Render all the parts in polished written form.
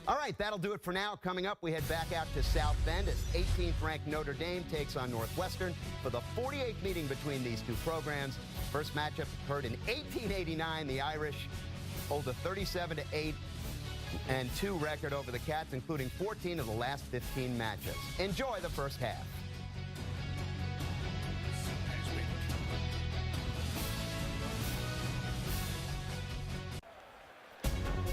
All right, that'll do it for now. Coming up, we head back out to South Bend as 18th-ranked Notre Dame takes on Northwestern for the 48th meeting between these two programs. First matchup occurred in 1889. The Irish hold a 37-8 and 2 record over the Cats, including 14 of the last 15 matches. Enjoy the first half.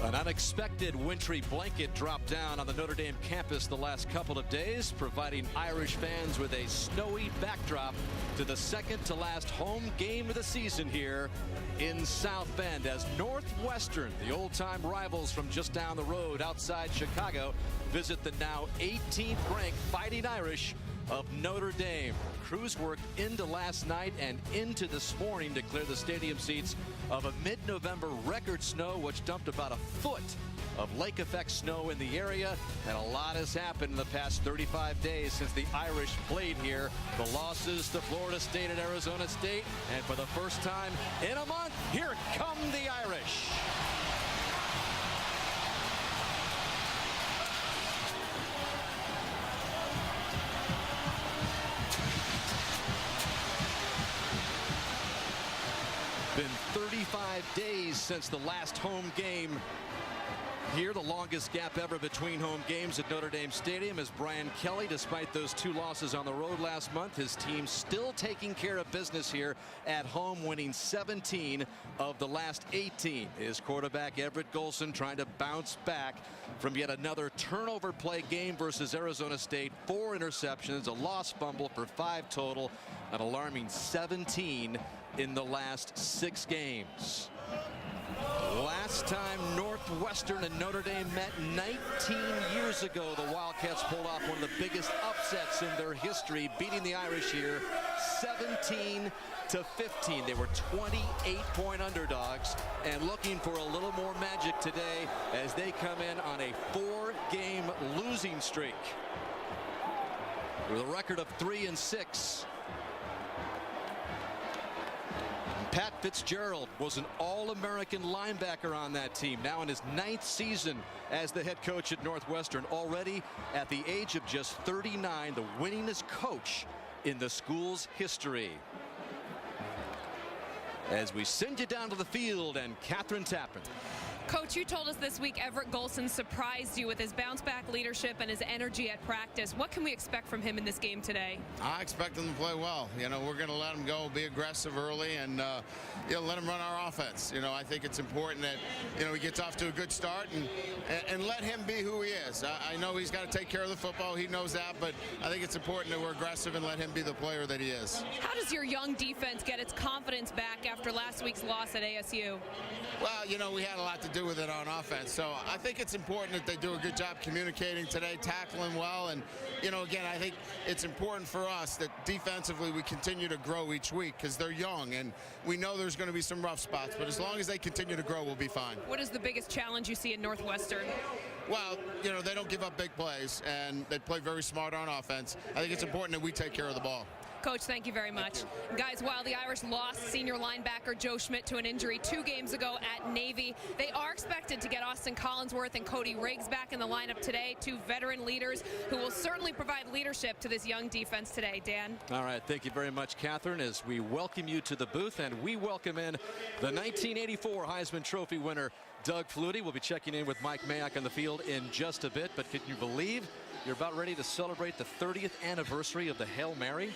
An unexpected wintry blanket dropped down on the Notre Dame campus the last couple of days, providing Irish fans with a snowy backdrop to the second to last home game of the season here in South Bend, as Northwestern, the old-time rivals from just down the road outside Chicago, visit the now 18th ranked Fighting Irish of Notre Dame. Crews worked into last night and into this morning to clear the stadium seats of a mid-November record snow, which dumped about a foot of lake effect snow in the area. And a lot has happened in the past 35 days since the Irish played here. The losses to Florida State and Arizona State, and for the first time in a month, here come the Irish. Been 35 days since the last home game here, the longest gap ever between home games at Notre Dame Stadium, as Brian Kelly, despite those 2 losses on the road last month, his team still taking care of business here at home, winning 17 of the last 18. His quarterback Everett Golson trying to bounce back from yet another turnover play game versus Arizona State. 4 interceptions, a lost fumble for 5 total, an alarming 17 in the last 6 games. Last time Northwestern and Notre Dame met 19 years ago, the Wildcats pulled off one of the biggest upsets in their history, beating the Irish here 17-15. They were 28-point underdogs and looking for a little more magic today as they come in on a 4-game losing streak with a record of 3-6. Pat Fitzgerald was an All-American linebacker on that team, now in his 9th season as the head coach at Northwestern, already at the age of just 39, the winningest coach in the school's history. As we send you down to the field, and Catherine Tappan. Coach, you told us this week Everett Golson surprised you with his bounce-back leadership and his energy at practice. What can we expect from him in this game today? I expect him to play well. You know, we're going to let him go, be aggressive early, and let him run our offense. You know, I think it's important that he gets off to a good start and let him be who he is. I know he's got to take care of the football. He knows that, but I think it's important that we're aggressive and let him be the player that he is. How does your young defense get its confidence back after last week's loss at ASU? Well, we had a lot to do with it on offense, so I think it's important that they do a good job communicating today, tackling well, and again, I think it's important for us that defensively we continue to grow each week, because they're young and we know there's going to be some rough spots, but as long as they continue to grow, we'll be fine. What is the biggest challenge you see in Northwestern? Well, they don't give up big plays and they play very smart on offense. I think it's important that we take care of the ball. Coach, thank you very much. Guys, while the Irish lost senior linebacker Joe Schmidt to an injury 2 games ago at Navy, they are expected to get Austin Collinsworth and Cody Riggs back in the lineup today, 2 veteran leaders who will certainly provide leadership to this young defense today. Dan? All right, thank you very much, Catherine, as we welcome you to the booth, and we welcome in the 1984 Heisman Trophy winner, Doug Flutie. We'll be checking in with Mike Mayock on the field in just a bit, but can you believe you're about ready to celebrate the 30th anniversary of the Hail Mary?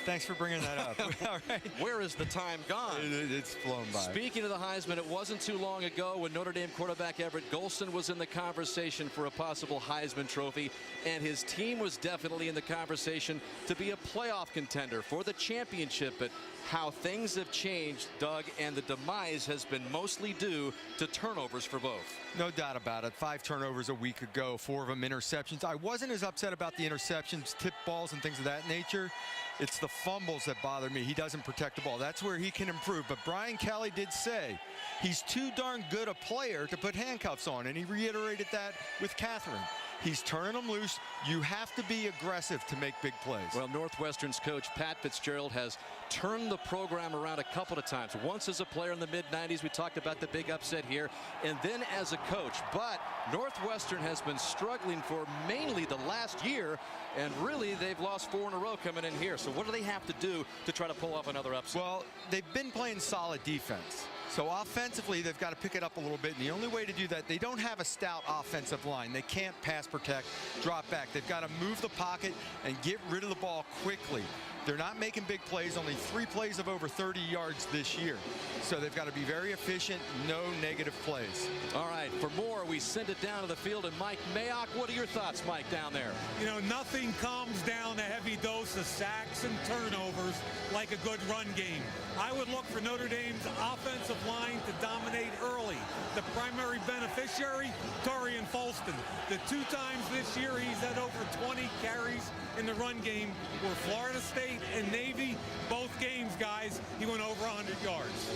Thanks for bringing that up. All right. Where is the time gone? It's flown by. Speaking of the Heisman, it wasn't too long ago when Notre Dame quarterback Everett Golson was in the conversation for a possible Heisman Trophy, and his team was definitely in the conversation to be a playoff contender for the championship. But how things have changed, Doug, and the demise has been mostly due to turnovers for both. No doubt about it. 5 turnovers a week ago, 4 of them interceptions. I wasn't as upset about the interceptions, tip balls, and things of that nature. It's the fumbles that bother me. He doesn't protect the ball. That's where he can improve. But Brian Kelly did say he's too darn good a player to put handcuffs on, and he reiterated that with Catherine. He's turning them loose. You have to be aggressive to make big plays. Well, Northwestern's coach Pat Fitzgerald has turned the program around a couple of times. Once as a player in the mid-90s, we talked about the big upset here, and then as a coach. But Northwestern has been struggling for mainly the last year, and really they've lost 4 in a row coming in here. So what do they have to do to try to pull off another upset? Well, they've been playing solid defense. So offensively, they've got to pick it up a little bit. And the only way to do that, they don't have a stout offensive line. They can't pass protect, drop back. They've got to move the pocket and get rid of the ball quickly. They're not making big plays, only 3 plays of over 30 yards this year. So they've got to be very efficient, no negative plays. All right, for more, we send it down to the field. And Mike Mayock, what are your thoughts, Mike, down there? You know, nothing calms down a heavy dose of sacks and turnovers like a good run game. I would look for Notre Dame's offensive line to dominate early. The primary beneficiary, Torian Folston. The 2 times this year he's had over 20 carries in the run game were Florida State and Navy. Both games, guys, he went over 100 yards.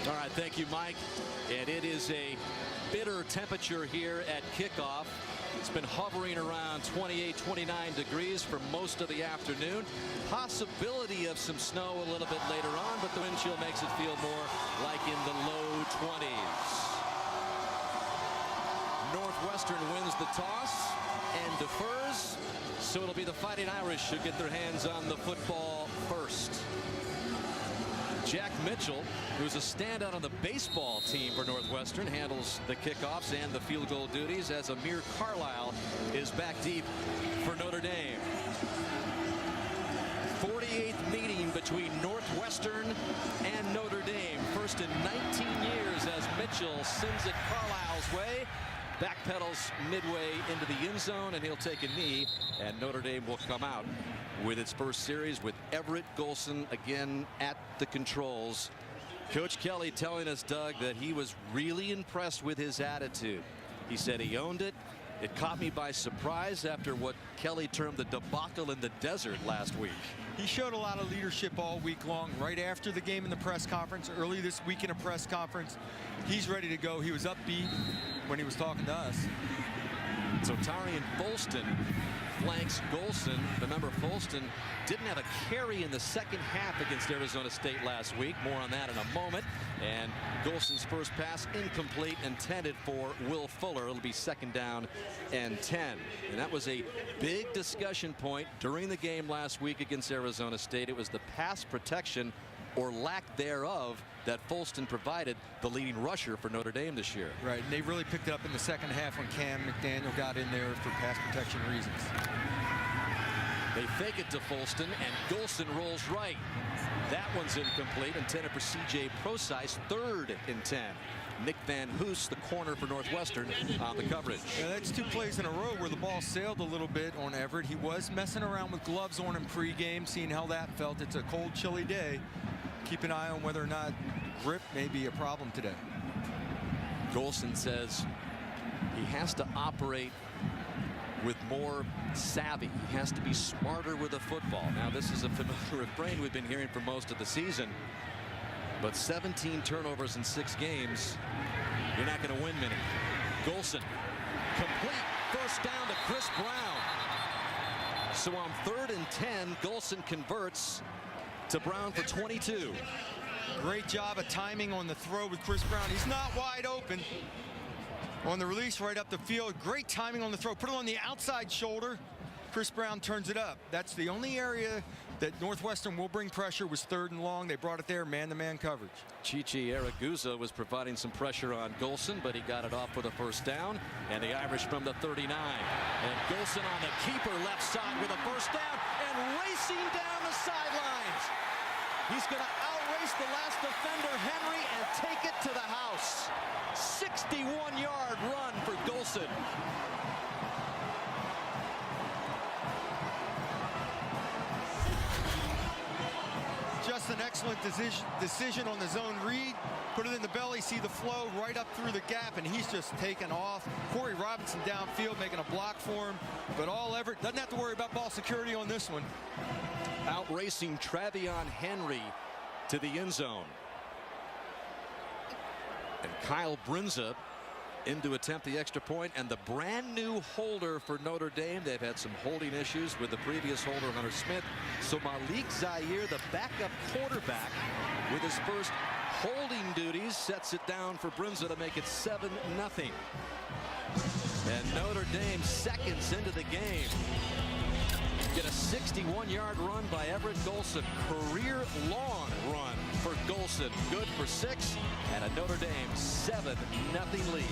All right, thank you, Mike. And it is a bitter temperature here at kickoff. It's been hovering around 28, 29 degrees for most of the afternoon. Possibility of some snow a little bit later on, but the wind chill makes it feel more like in the low 20s. Northwestern wins the toss and defers, so it'll be the Fighting Irish who get their hands on the football first. Jack Mitchell, who's a standout on the baseball team for Northwestern, handles the kickoffs and the field goal duties, as Amir Carlisle is back deep for Notre Dame. 48th meeting between Northwestern and Notre Dame. First in 19 years as Mitchell sends it Carlisle's way. Backpedals midway into the end zone, and he'll take a knee, and Notre Dame will come out with its first series with Everett Golson again at the controls. Coach Kelly telling us, Doug, that he was really impressed with his attitude. He said he owned it. It caught me by surprise after what Kelly termed the debacle in the desert last week. He showed a lot of leadership all week long. Right after the game in the press conference, early this week in a press conference, he's ready to go. He was upbeat when he was talking to us. So Torian Folston flanks Golson. Remember, Folston didn't have a carry in the second half against Arizona State last week. More on that in a moment. And Golson's first pass incomplete, intended for Will Fuller. It'll be 2nd down and 10. And that was a big discussion point during the game last week against Arizona State. It was the pass protection, or lack thereof, that Folston provided the leading rusher for Notre Dame this year. Right, and they really picked it up in the second half when Cam McDaniel got in there for pass protection reasons. They fake it to Folston, and Golson rolls right. That one's incomplete, intended for C.J. Procyse, 3rd and 10. Nick Van Hoos, the corner for Northwestern, on the coverage. Yeah, that's 2 plays in a row where the ball sailed a little bit on Everett. He was messing around with gloves on him pregame, seeing how that felt. It's a cold, chilly day. Keep an eye on whether or not grip may be a problem today. Golson says he has to operate with more savvy. He has to be smarter with the football. Now, this is a familiar refrain we've been hearing for most of the season, but 17 turnovers in 6 games, you're not going to win many. Golson, complete first down to Chris Brown. So on 3rd and 10, Golson converts to Brown for 22. Great job of timing on the throw with Chris Brown. He's not wide open. On the release right up the field, great timing on the throw. Put it on the outside shoulder. Chris Brown turns it up. That's the only area that Northwestern will bring pressure, was 3rd and long. They brought it there, man-to-man coverage. Chichi Araguza was providing some pressure on Golson, but he got it off for the first down. And the Irish from the 39. And Golson on the keeper left side with a first down and racing down the sidelines. He's going to outrace the last defender, Henry, and take it to the house. 61-yard run for Golson. Just an excellent decision on the zone read. Put it in the belly, see the flow right up through the gap, and he's just taken off. Corey Robinson downfield making a block for him, but all Everett doesn't have to worry about ball security on this one. Outracing Travion Henry to the end zone. And Kyle Brinza in to attempt the extra point, and the brand new holder for Notre Dame. They've had some holding issues with the previous holder, Hunter Smith. So Malik Zaire, the backup quarterback, with his first holding duties, sets it down for Brunza to make it 7-0. And Notre Dame, seconds into the game, get a 61-yard run by Everett Golson. Career-long run for Golson. Good for 6, and a Notre Dame 7-0 lead.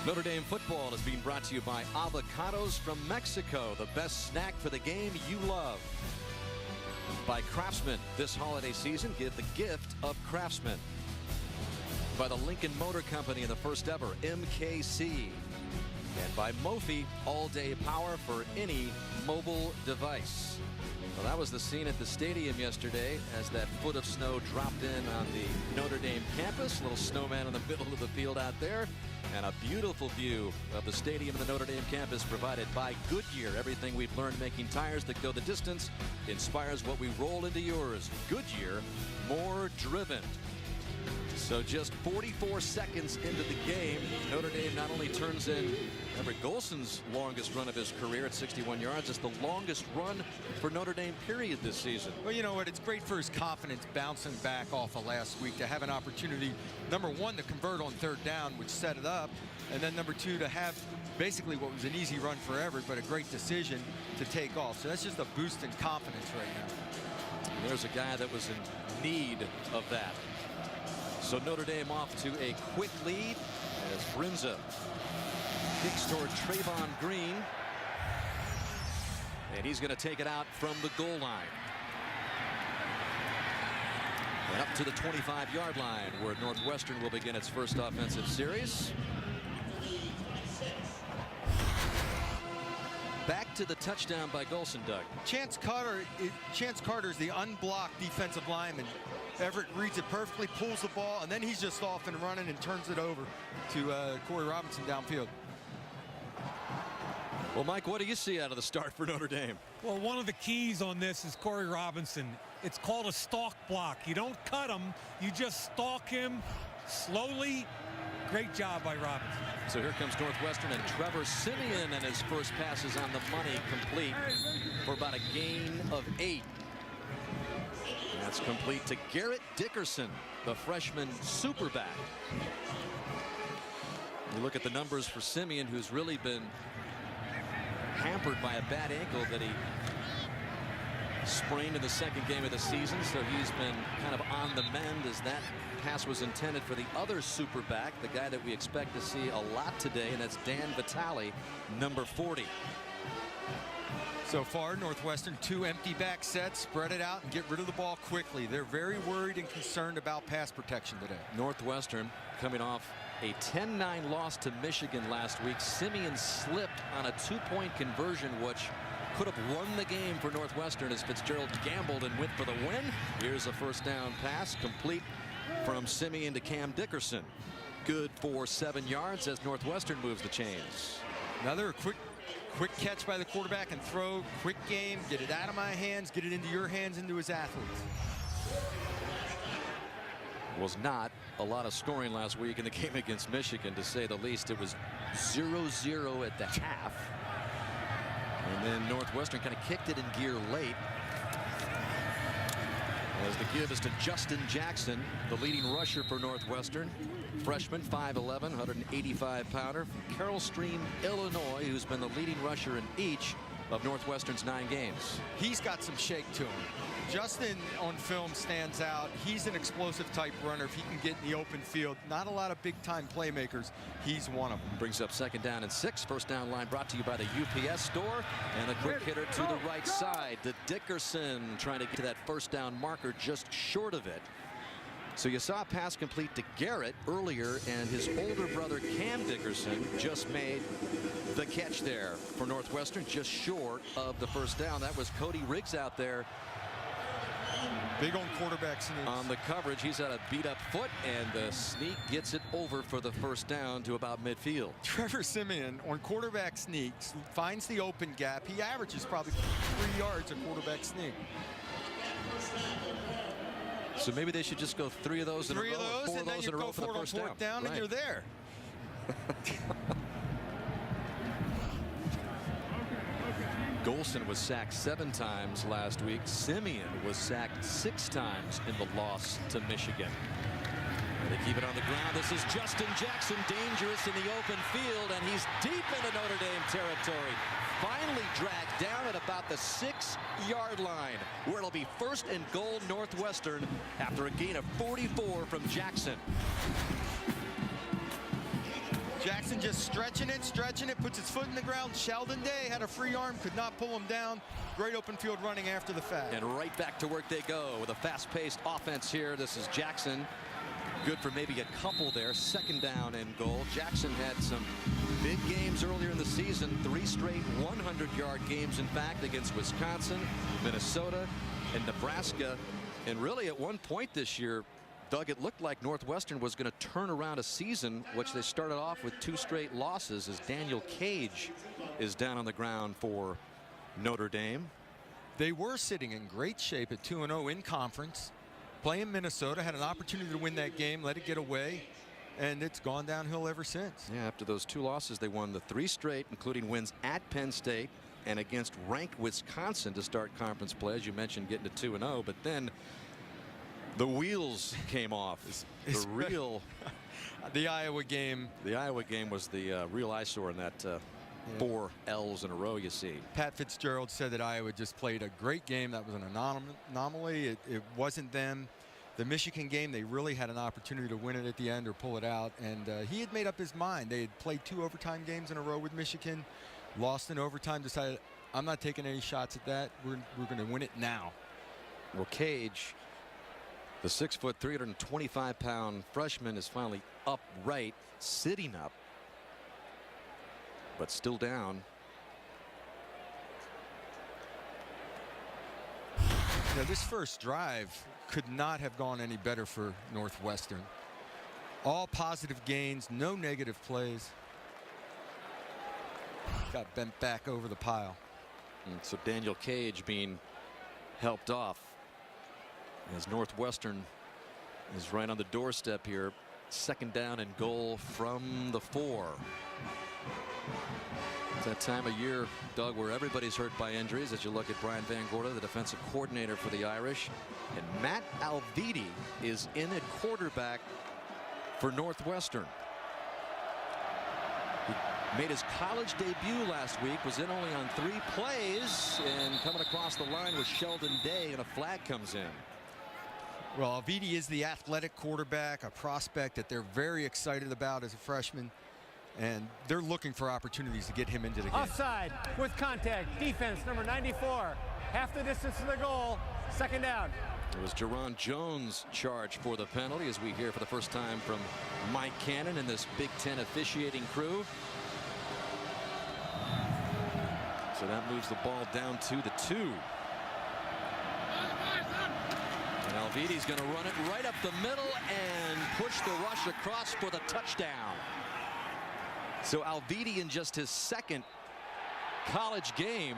Notre Dame football is being brought to you by Avocados from Mexico, the best snack for the game you love. By Craftsman, this holiday season, give the gift of Craftsman. By the Lincoln Motor Company in the first ever MKC. And by Mophie, all-day power for any mobile device. Well, that was the scene at the stadium yesterday as that foot of snow dropped in on the Notre Dame campus. Little snowman in the middle of the field out there. And a beautiful view of the stadium and the Notre Dame campus provided by Goodyear. Everything we've learned making tires that go the distance inspires what we roll into yours. Goodyear, more driven. So just 44 seconds into the game, Notre Dame not only turns in Everett Golson's longest run of his career at 61 yards, it's the longest run for Notre Dame period this season. Well, you know what? It's great for his confidence bouncing back off of last week to have an opportunity, number one, to convert on third down, which set it up, and then number two, to have basically what was an easy run for Everett, but a great decision to take off. So that's just a boost in confidence right now. There's a guy that was in need of that. So Notre Dame off to a quick lead as Brunza kicks toward Trayvon Green. And he's going to take it out from the goal line. And up to the 25-yard line where Northwestern will begin its first offensive series. Back to the touchdown by Golson, Doug. Chance Carter's the unblocked defensive lineman. Everett reads it perfectly, pulls the ball, and then he's just off and running and turns it over to Corey Robinson downfield. Well, Mike, what do you see out of the start for Notre Dame? Well, one of the keys on this is Corey Robinson. It's called a stalk block. You don't cut him, you just stalk him slowly. Great job by Robinson. So here comes Northwestern, and Trevor Simeon, and his first pass is on the money, complete for about a gain of 8. That's complete to Garrett Dickerson, the freshman superback. You look at the numbers for Simeon, who's really been hampered by a bad ankle that he sprained in the second game of the season. So he's been kind of on the mend, as that pass was intended for the other superback, the guy that we expect to see a lot today, and that's Dan Vitale, number 40. So far, Northwestern, 2 empty back sets, spread it out and get rid of the ball quickly. They're very worried and concerned about pass protection today. Northwestern coming off a 10-9 loss to Michigan last week. Simeon slipped on a 2-point conversion, which could have won the game for Northwestern as Fitzgerald gambled and went for the win. Here's a first down pass, complete from Simeon to Cam Dickerson. Good for 7 yards as Northwestern moves the chains. Another quick catch by the quarterback and throw, quick game, get it out of my hands, get it into your hands, into his athletes. Was not a lot of scoring last week in the game against Michigan, to say the least. It was 0-0 at the half. And then Northwestern kind of kicked it in gear late. As the give is to Justin Jackson, the leading rusher for Northwestern. Freshman, 5'11", 185-pounder from Carroll Stream, Illinois, who's been the leading rusher in each of Northwestern's 9 games. He's got some shake to him. Justin on film stands out. He's an explosive type runner. If he can get in the open field, not a lot of big time playmakers. He's one of them. Brings up 2nd down and 6. First down line brought to you by the UPS store. And a quick hitter to the right side to Dickerson, trying to get to that first down marker just short of it. So you saw a pass complete to Garrett earlier, and his older brother Cam Dickerson just made the catch there for Northwestern, just short of the first down. That was Cody Riggs out there. Big on quarterback sneaks. On the coverage, he's had a beat-up foot, and the sneak gets it over for the first down to about midfield. Trevor Simeon on quarterback sneaks finds the open gap. He averages probably 3 yards a quarterback sneak. So maybe they should just go 3 of those in a row, 4 of those in a row for the first down. And you're there. Golson was sacked 7 times last week. Simeon was sacked 6 times in the loss to Michigan. They keep it on the ground. This is Justin Jackson, dangerous in the open field, and he's deep into Notre Dame territory. Finally dragged down at about the 6-yard line, where it'll be 1st and goal Northwestern after a gain of 44 from Jackson. Jackson just stretching it, puts his foot in the ground. Sheldon Day had a free arm, could not pull him down. Great open field running after the fact. And right back to work they go with a fast-paced offense here. This is Jackson. Good for maybe a couple there. 2nd down and goal. Jackson had some big games earlier in the season. 3 straight 100-yard games, in fact, against Wisconsin, Minnesota, and Nebraska. And really at one point this year, Doug, it looked like Northwestern was going to turn around a season, which they started off with 2 straight losses, as Daniel Cage is down on the ground for Notre Dame. They were sitting in great shape at 2-0 in conference. Playing Minnesota, had an opportunity to win that game, let it get away, and it's gone downhill ever since. Yeah, after those 2 losses, they won the 3 straight, including wins at Penn State and against ranked Wisconsin to start conference play, as you mentioned, getting to 2-0. But then the wheels came off. The Iowa game. The Iowa game was the real eyesore in that 4 L's in a row you see. Pat Fitzgerald said that Iowa just played a great game. That was an anomaly. It wasn't them. The Michigan game, they really had an opportunity to win it at the end or pull it out, and he had made up his mind. They had played 2 overtime games in a row with Michigan, lost in overtime, decided, I'm not taking any shots at that. We're going to win it now. Well, Cage, the 6', 325-pound freshman, is finally upright, sitting up, but still down. Now, this first drive could not have gone any better for Northwestern. All positive gains, no negative plays. Got bent back over the pile. And so Daniel Cage being helped off as Northwestern is right on the doorstep here. 2nd down and goal from the 4. It's that time of year, Doug, where everybody's hurt by injuries. As you look at Brian Van Gorder, the defensive coordinator for the Irish, and Matt Alviti is in at quarterback for Northwestern. He made his college debut last week, was in only on 3 plays, and coming across the line was Sheldon Day, and a flag comes in. Well, Alviti is the athletic quarterback, a prospect that they're very excited about as a freshman, and they're looking for opportunities to get him into the game. Offside with contact. Defense number 94. Half the distance to the goal. 2nd down. It was Jerron Jones charged for the penalty, as we hear for the first time from Mike Cannon and this Big Ten officiating crew. So that moves the ball down to the 2. And Alviti's going to run it right up the middle and push the rush across for the touchdown. So Alviti, in just his 2nd college game,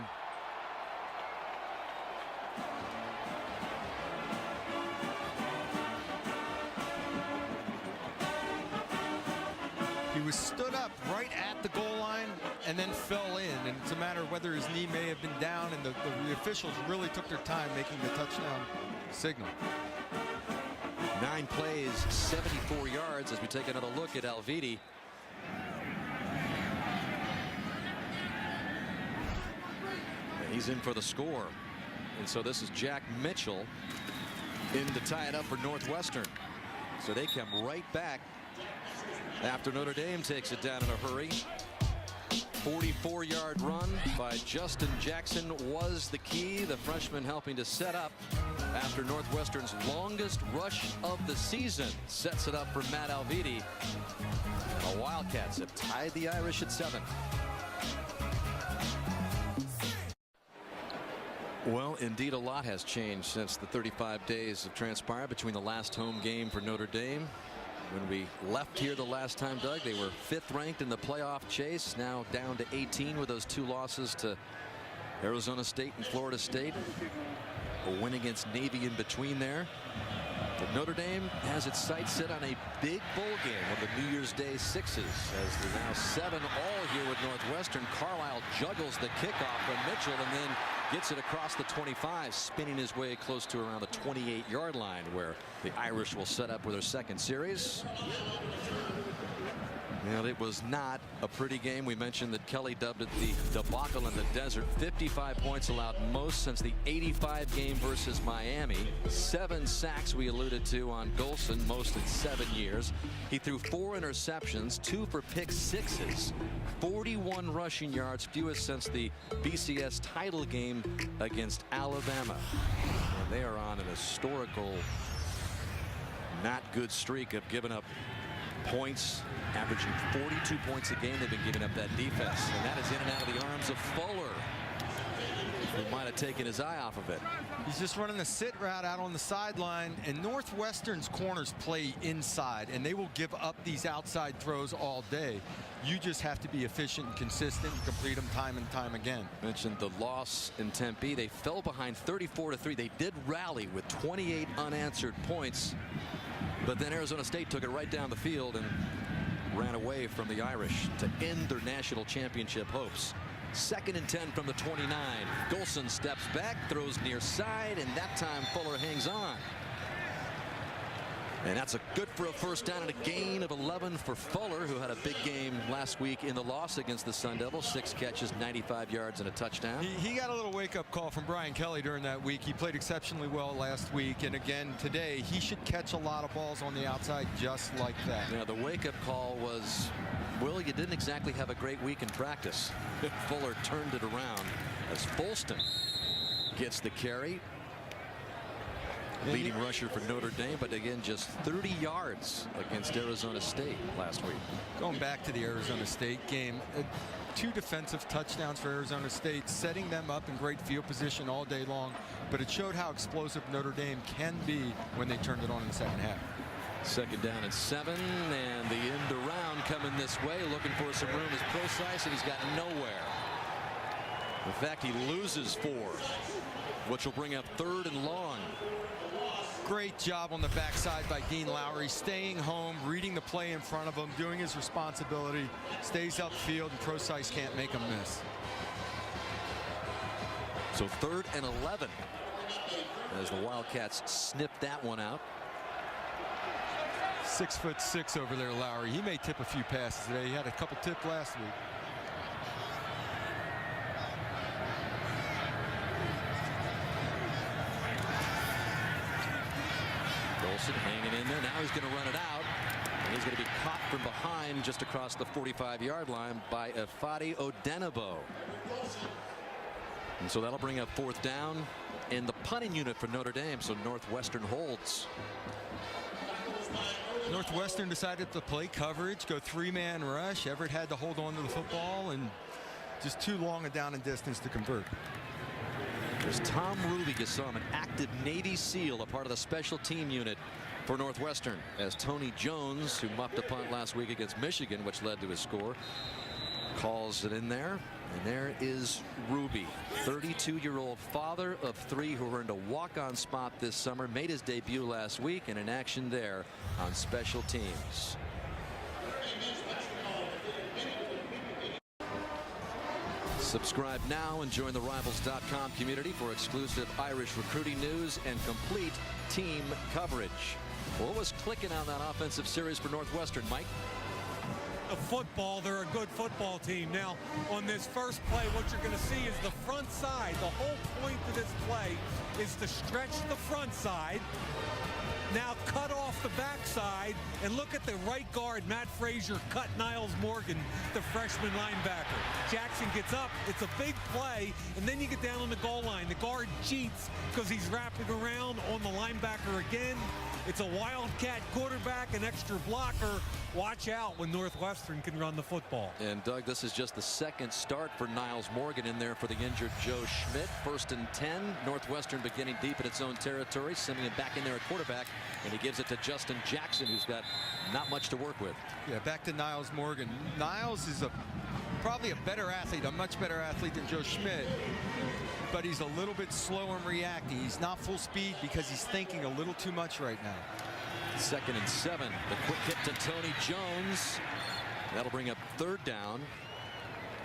he was stood up right at the goal line and then fell in, and it's a matter of whether his knee may have been down, and the officials really took their time making the touchdown signal. 9 plays, 74 yards, as we take another look at Alviti. And he's in for the score. And so this is Jack Mitchell in to tie it up for Northwestern. So they come right back after Notre Dame takes it down in a hurry. 44-yard run by Justin Jackson was the key. The freshman helping to set up after Northwestern's longest rush of the season. Sets it up for Matt Alviti. And the Wildcats have tied the Irish at 7. Well, indeed, a lot has changed since the 35 days have transpired between the last home game for Notre Dame. When we left here the last time, Doug, they were 5th ranked in the playoff chase, now down to 18 with those 2 losses to Arizona State and Florida State. A win against Navy in between there. But Notre Dame has its sights set on a big bowl game of the New Year's Day Sixes, as they're now 7 all here with Northwestern. Carlisle juggles the kickoff from Mitchell and then gets it across the 25, spinning his way close to around the 28-yard line, where the Irish will set up with their second series. And it was not a pretty game. We mentioned that Kelly dubbed it the debacle in the desert. 55 points allowed, most since the 85 game versus Miami. 7 sacks we alluded to on Golson, most in 7 years. He threw 4 interceptions, 2 for pick sixes, 41 rushing yards, fewest since the BCS title game against Alabama. And they are on an historical, not good streak of giving up points, averaging 42 points a game. They've been giving up that defense, and that is in and out of the arms of Fuller, who might have taken his eye off of it. He's just running the sit route out on the sideline, and Northwestern's corners play inside, and they will give up these outside throws all day. You just have to be efficient and consistent and complete them time and time again. Mentioned the loss in Tempe. They fell behind 34-3. They did rally with 28 unanswered points, but then Arizona State took it right down the field and ran away from the Irish to end their national championship hopes. 2nd and 10 from the 29. Golson steps back, throws near side, and that time Fuller hangs on. And that's a good for a first down and a gain of 11 for Fuller, who had a big game last week in the loss against the Sun Devils. 6 catches, 95 yards, and a touchdown. He got a little wake-up call from Brian Kelly during that week. He played exceptionally well last week, and again today he should catch a lot of balls on the outside just like that. Yeah, the wake-up call was, Will, you didn't exactly have a great week in practice. Fuller turned it around as Folston gets the carry. Leading rusher for Notre Dame, but again just 30 yards against Arizona State last week. Going back to the Arizona State game, 2 defensive touchdowns for Arizona State, setting them up in great field position all day long, but it showed how explosive Notre Dame can be when they turned it on in the second half. 2nd down and 7, and the end around coming this way, looking for some room is Procise, and he's got nowhere. In fact, he loses 4, which will bring up 3rd and long. Great job on the backside by Dean Lowry, staying home, reading the play in front of him, doing his responsibility, stays upfield, and Procise can't make him miss. So 3rd and 11 as the Wildcats snip that one out. 6'6" over there, Lowry. He may tip a few passes today. He had a couple tipped last week. Hanging in there. Now he's going to run it out, and he's going to be caught from behind just across the 45-yard line by Ifeadi Odenigbo. And so that'll bring up 4th down in the punting unit for Notre Dame. So Northwestern holds. Northwestern decided to play coverage, go 3-man rush. Everett had to hold on to the football, and just too long a down and distance to convert. There's Tom Ruby, you saw him, an active Navy SEAL, a part of the special team unit for Northwestern, as Tony Jones, who muffed a punt last week against Michigan, which led to his score, calls it in there. And there is Ruby, 32-year-old father of 3 who earned a walk-on spot this summer, made his debut last week, and in action there on special teams. Subscribe now and join the Rivals.com community for exclusive Irish recruiting news and complete team coverage. What was clicking on that offensive series for Northwestern, Mike? Football, they're a good football team. Now, on this first play, what you're going to see is the front side. The whole point of this play is to stretch the front side. Now cut off the backside, and look at the right guard, Matt Frazier, cut Niles Morgan, the freshman linebacker. Jackson gets up, it's a big play, and then you get down on the goal line. The guard cheats because he's wrapping around on the linebacker again. It's a Wildcat quarterback, an extra blocker. Watch out when Northwestern can run the football. And Doug, this is just the 2nd start for Niles Morgan in there for the injured Joe Schmidt. 1st and 10. Northwestern beginning deep in its own territory, sending him back in there at quarterback, and he gives it to Justin Jackson, who's got not much to work with. Yeah, back to Niles Morgan. Niles is a probably a better athlete, a much better athlete than Joe Schmidt, but he's a little bit slow in reacting. He's not full speed because he's thinking a little too much right now. 2nd and 7. The quick hit to Tony Jones. That'll bring up 3rd down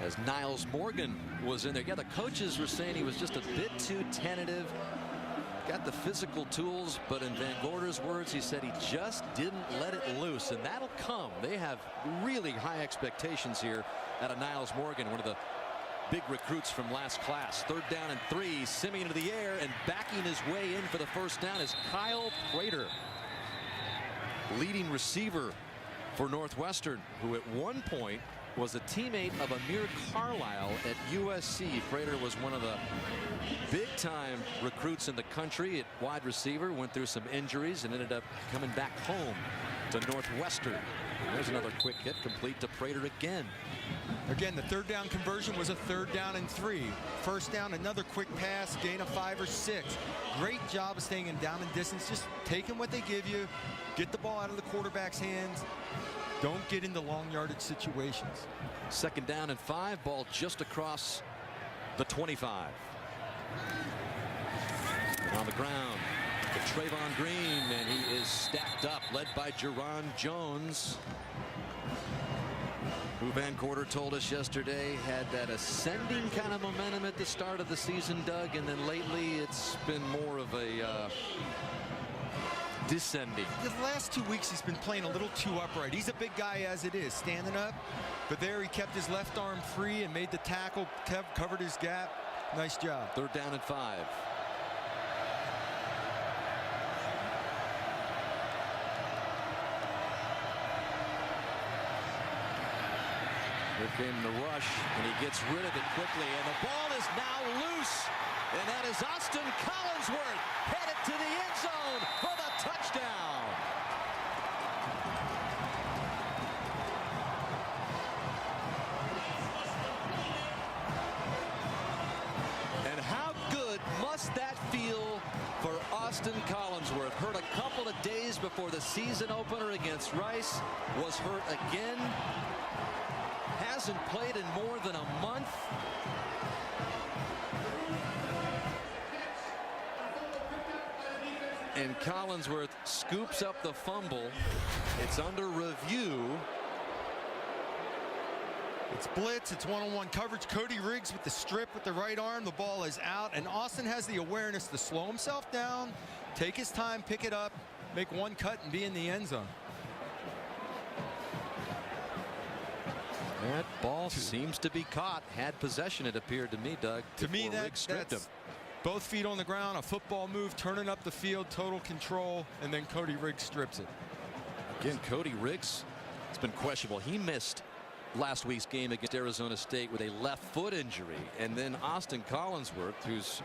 as Niles Morgan was in there. Yeah, the coaches were saying he was just a bit too tentative. Got the physical tools, but in Van Gorder's words, he said he just didn't let it loose, and that'll come. They have really high expectations here out of Niles Morgan, one of the big recruits from last class. 3rd down and 3. Simeon into the air, and backing his way in for the 1st down is Kyle Prater, leading receiver for Northwestern, who at one point was a teammate of Amir Carlisle at USC. Prater was one of the big-time recruits in the country at wide receiver. Went through some injuries and ended up coming back home to Northwestern. There's another quick hit, complete to Prater again. Again, the 3rd down conversion was a 3rd down and 3. 1st down, another quick pass, gain of 5 or 6. Great job of staying in down and distance, just taking what they give you, get the ball out of the quarterback's hands. Don't get into long yardage situations. 2nd down and 5. Ball just across the 25. And on the ground to Trayvon Green, and he is stacked up, led by Jerron Jones, who Van Gorder told us yesterday had that ascending kind of momentum at the start of the season, Doug, and then lately it's been more of a descending. The last 2 weeks he's been playing a little too upright. He's a big guy as it is, standing up, but there he kept his left arm free and made the tackle, covered his gap. Nice job. 3rd down and 5. Here came the rush, and he gets rid of it quickly, and the ball is now loose, and that is Austin Collinsworth headed to the end zone for the touchdown. And how good must that feel for Austin Collinsworth? Hurt a couple of days before the season opener against Rice, was hurt again. Hasn't played in more than a month. And Collinsworth scoops up the fumble. It's under review. It's blitz, it's one-on-one coverage. Cody Riggs with the strip with the right arm. The ball is out, and Austin has the awareness to slow himself down, take his time, pick it up, make one cut, and be in the end zone. That ball seems to be caught. Had possession, it appeared to me, Doug. To me, that's both feet on the ground, a football move, turning up the field, total control, and then Cody Riggs strips it. Again, Cody Riggs has been questionable. He missed last week's game against Arizona State with a left foot injury. And then Austin Collinsworth, who's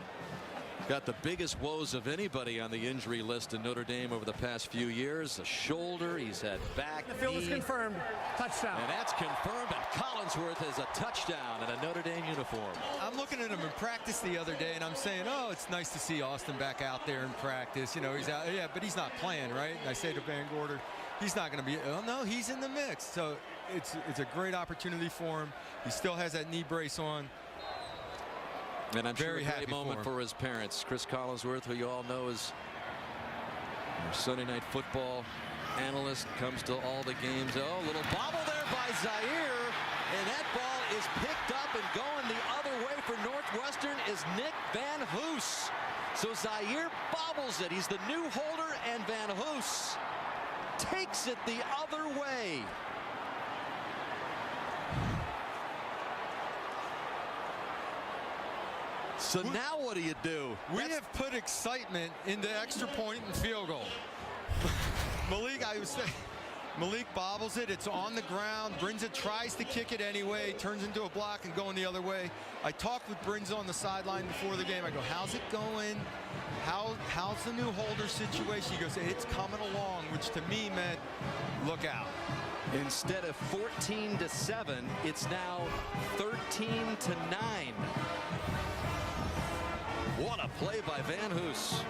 got the biggest woes of anybody on the injury list in Notre Dame over the past few years. A shoulder, he's had back, The field is confirmed. Touchdown. and that's confirmed, and Collinsworth has a touchdown in a Notre Dame uniform. I'm looking at him in practice the other day, and I'm saying, oh, it's nice to see Austin back out there in practice. You know, he's out, yeah, but he's not playing, right? And I say to Van Gorder, he's not going to be, oh, no, he's in the mix. So it's a great opportunity for him. He still has that knee brace on. And I'm Very sure a happy great moment for his parents. Chris Collinsworth, who you all know is our Sunday Night Football analyst, comes to all the games. Oh, little bobble there by Zaire, and that ball is picked up, and going the other way for Northwestern is Nick Van Hoos. So Zaire bobbles it. He's the new holder, and Van Hoos takes it the other way. So now what do you do? We have put excitement into extra point and field goal. Malik bobbles it. It's on the ground. Brinza tries to kick it anyway. Turns into a block and going the other way. I talked with Brinza on the sideline before the game. I go, how's it going? How's the new holder situation? He goes, it's coming along, which to me meant look out. Instead of 14-7, it's now 13-9. What a play by Van Hoos.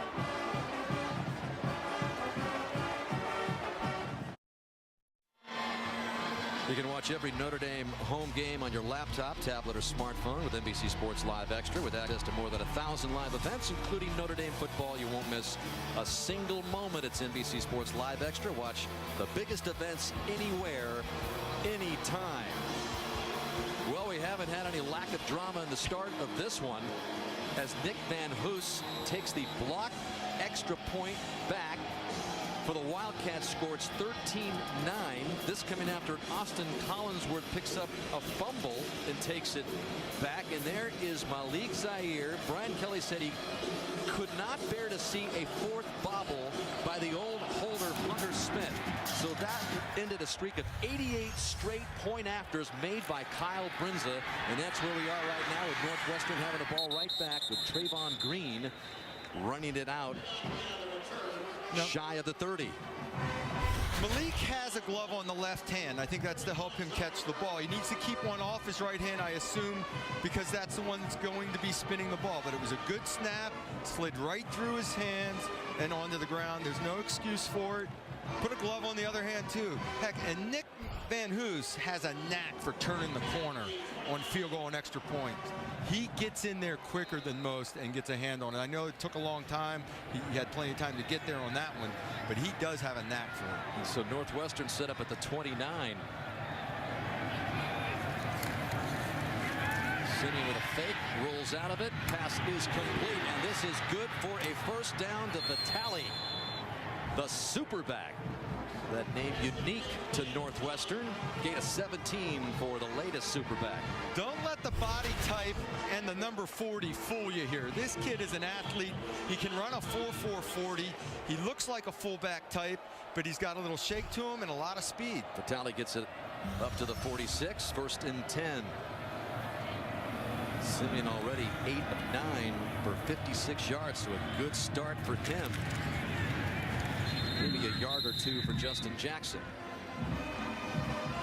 You can watch every Notre Dame home game on your laptop, tablet, or smartphone with NBC Sports Live Extra, with access to more than 1,000 live events, including Notre Dame football. You won't miss a single moment. It's NBC Sports Live Extra. Watch the biggest events anywhere, anytime. Well, we haven't had any lack of drama in the start of this one, as Nick Van Hoos takes the block extra point back for the Wildcats. Scores 13-9. This coming after Austin Collinsworth picks up a fumble and takes it back. And there is Malik Zaire. Brian Kelly said he could not bear to see a fourth bobble by the old holder Hunter Smith. So that ended a streak of 88 straight point afters made by Kyle Brinza. And that's where we are right now, with Northwestern having the ball right back, with Trayvon Green running it out shy of the 30. Malik has a glove on the left hand. I think that's to help him catch the ball. He needs to keep one off his right hand, I assume, because that's the one that's going to be spinning the ball. But it was a good snap, slid right through his hands and onto the ground. There's no excuse for it. Put a glove on the other hand, too. Heck, and Nick Van Hoos has a knack for turning the corner on field goal and extra points. He gets in there quicker than most and gets a hand on it. I know it took a long time. He had plenty of time to get there on that one, but he does have a knack for it. And so Northwestern set up at the 29. Simeon with a fake, rolls out of it. Pass is complete, and this is good for a first down to Vitale, the superback. That name unique to Northwestern. Gain of 17 for the latest superback. Don't let the body type and the number 40 fool you here. This kid is an athlete. He can run a 4.4 40. He looks like a fullback type, but he's got a little shake to him and a lot of speed. Vitale gets it up to the 46, first and 10. Simeon already 8 of 9 for 56 yards, so a good start for him. Maybe a yard or two for Justin Jackson.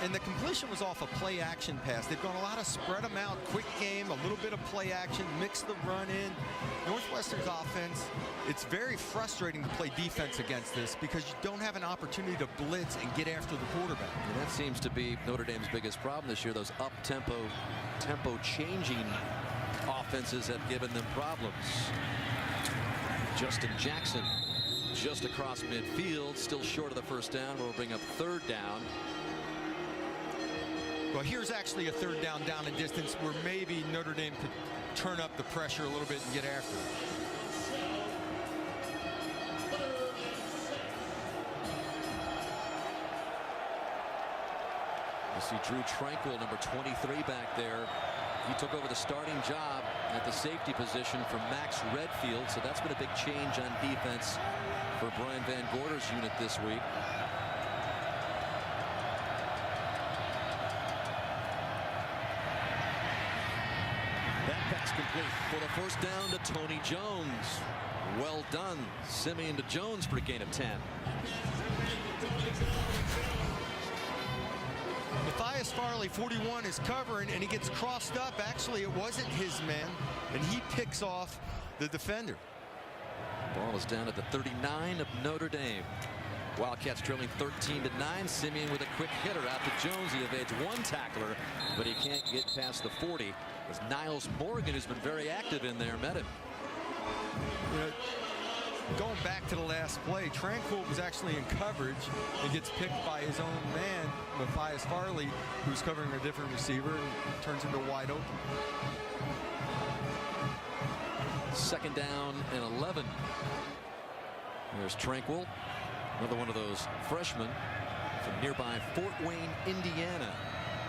And the completion was off a play action pass. They've gone a lot of spread them out, quick game, a little bit of play action, mix the run in. Northwestern's offense, it's very frustrating to play defense against this because you don't have an opportunity to blitz and get after the quarterback. And that seems to be Notre Dame's biggest problem this year. Those tempo changing offenses have given them problems. Justin Jackson just across midfield, still short of the first down. We'll bring up third down. Well, here's actually a third down in distance where maybe Notre Dame could turn up the pressure a little bit and get after it. You see Drew Tranquil, number 23 back there. He took over the starting job at the safety position from Max Redfield, so that's been a big change on defense for Brian Van Gorder's unit this week. That pass complete for the first down to Tony Jones. Well done. Simeon to Jones for a gain of 10. Matthias Farley, 41, is covering, and he gets crossed up. Actually, it wasn't his man, and he picks off the defender. Ball is down at the 39 of Notre Dame. Wildcats trailing 13-9. Simeon with a quick hitter out to Jones. He evades one tackler, but he can't get past the 40. As Niles Morgan, who's been very active in there, met him. You know, going back to the last play, Tranquil was actually in coverage and gets picked by his own man, Matthias Farley, who's covering a different receiver, and turns into wide open. Second down and 11. There's Tranquil, another one of those freshmen from nearby Fort Wayne, Indiana,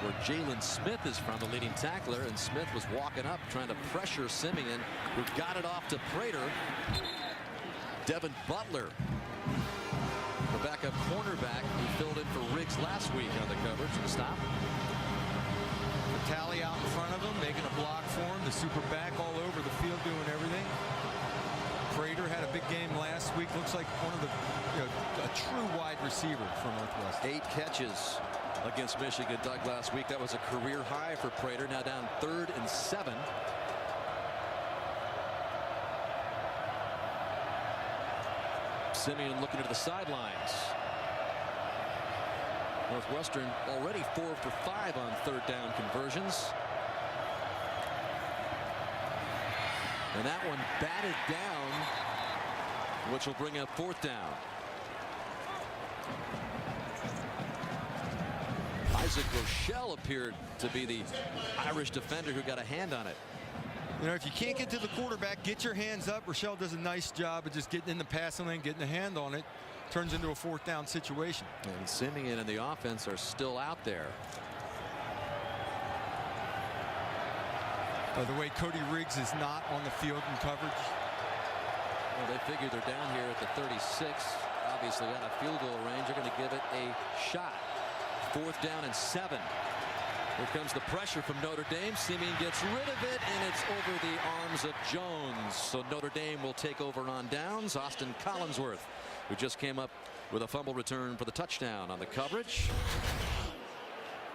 where Jalen Smith is from, the leading tackler, and Smith was walking up trying to pressure Simeon, who got it off to Prater. Devin Butler, the backup cornerback who filled in for Riggs last week on the coverage, and stop. Vitale out in front of him, making a block for him. The super back all over the field doing everything. Prater had a big game last week. Looks like one of the, a true wide receiver for Northwestern. 8 catches against Michigan, Doug, last week. That was a career high for Prater. Now down 3rd and 7. Simeon looking to the sidelines. Northwestern already 4 for 5 on third down conversions. And that one batted down, which will bring up fourth down. Isaac Rochelle appeared to be the Irish defender who got a hand on it. You know, if you can't get to the quarterback, get your hands up. Rochelle does a nice job of just getting in the passing lane, getting a hand on it. Turns into a fourth down situation. And Simeon and the offense are still out there. By the way, Cody Riggs is not on the field in coverage. Well, they figure they're down here at the 36. Obviously out of field goal range. They're going to give it a shot. Fourth down and 7. Here comes the pressure from Notre Dame. Simeon gets rid of it, and it's over the arms of Jones. So Notre Dame will take over on downs. Austin Collinsworth, who just came up with a fumble return for the touchdown on the coverage.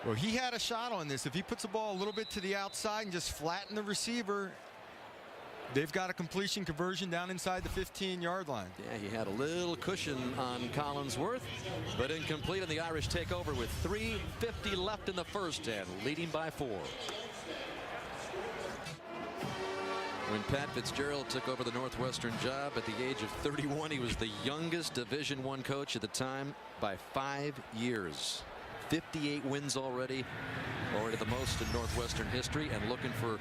Well, he had a shot on this. If he puts the ball a little bit to the outside and just flatten the receiver, they've got a completion conversion down inside the 15-yard line. Yeah, he had a little cushion on Collinsworth, but incomplete, and the Irish take over with 3:50 left in the first and leading by 4. When Pat Fitzgerald took over the Northwestern job at the age of 31, he was the youngest Division I coach at the time by 5 years. 58 wins already the most in Northwestern history, and looking for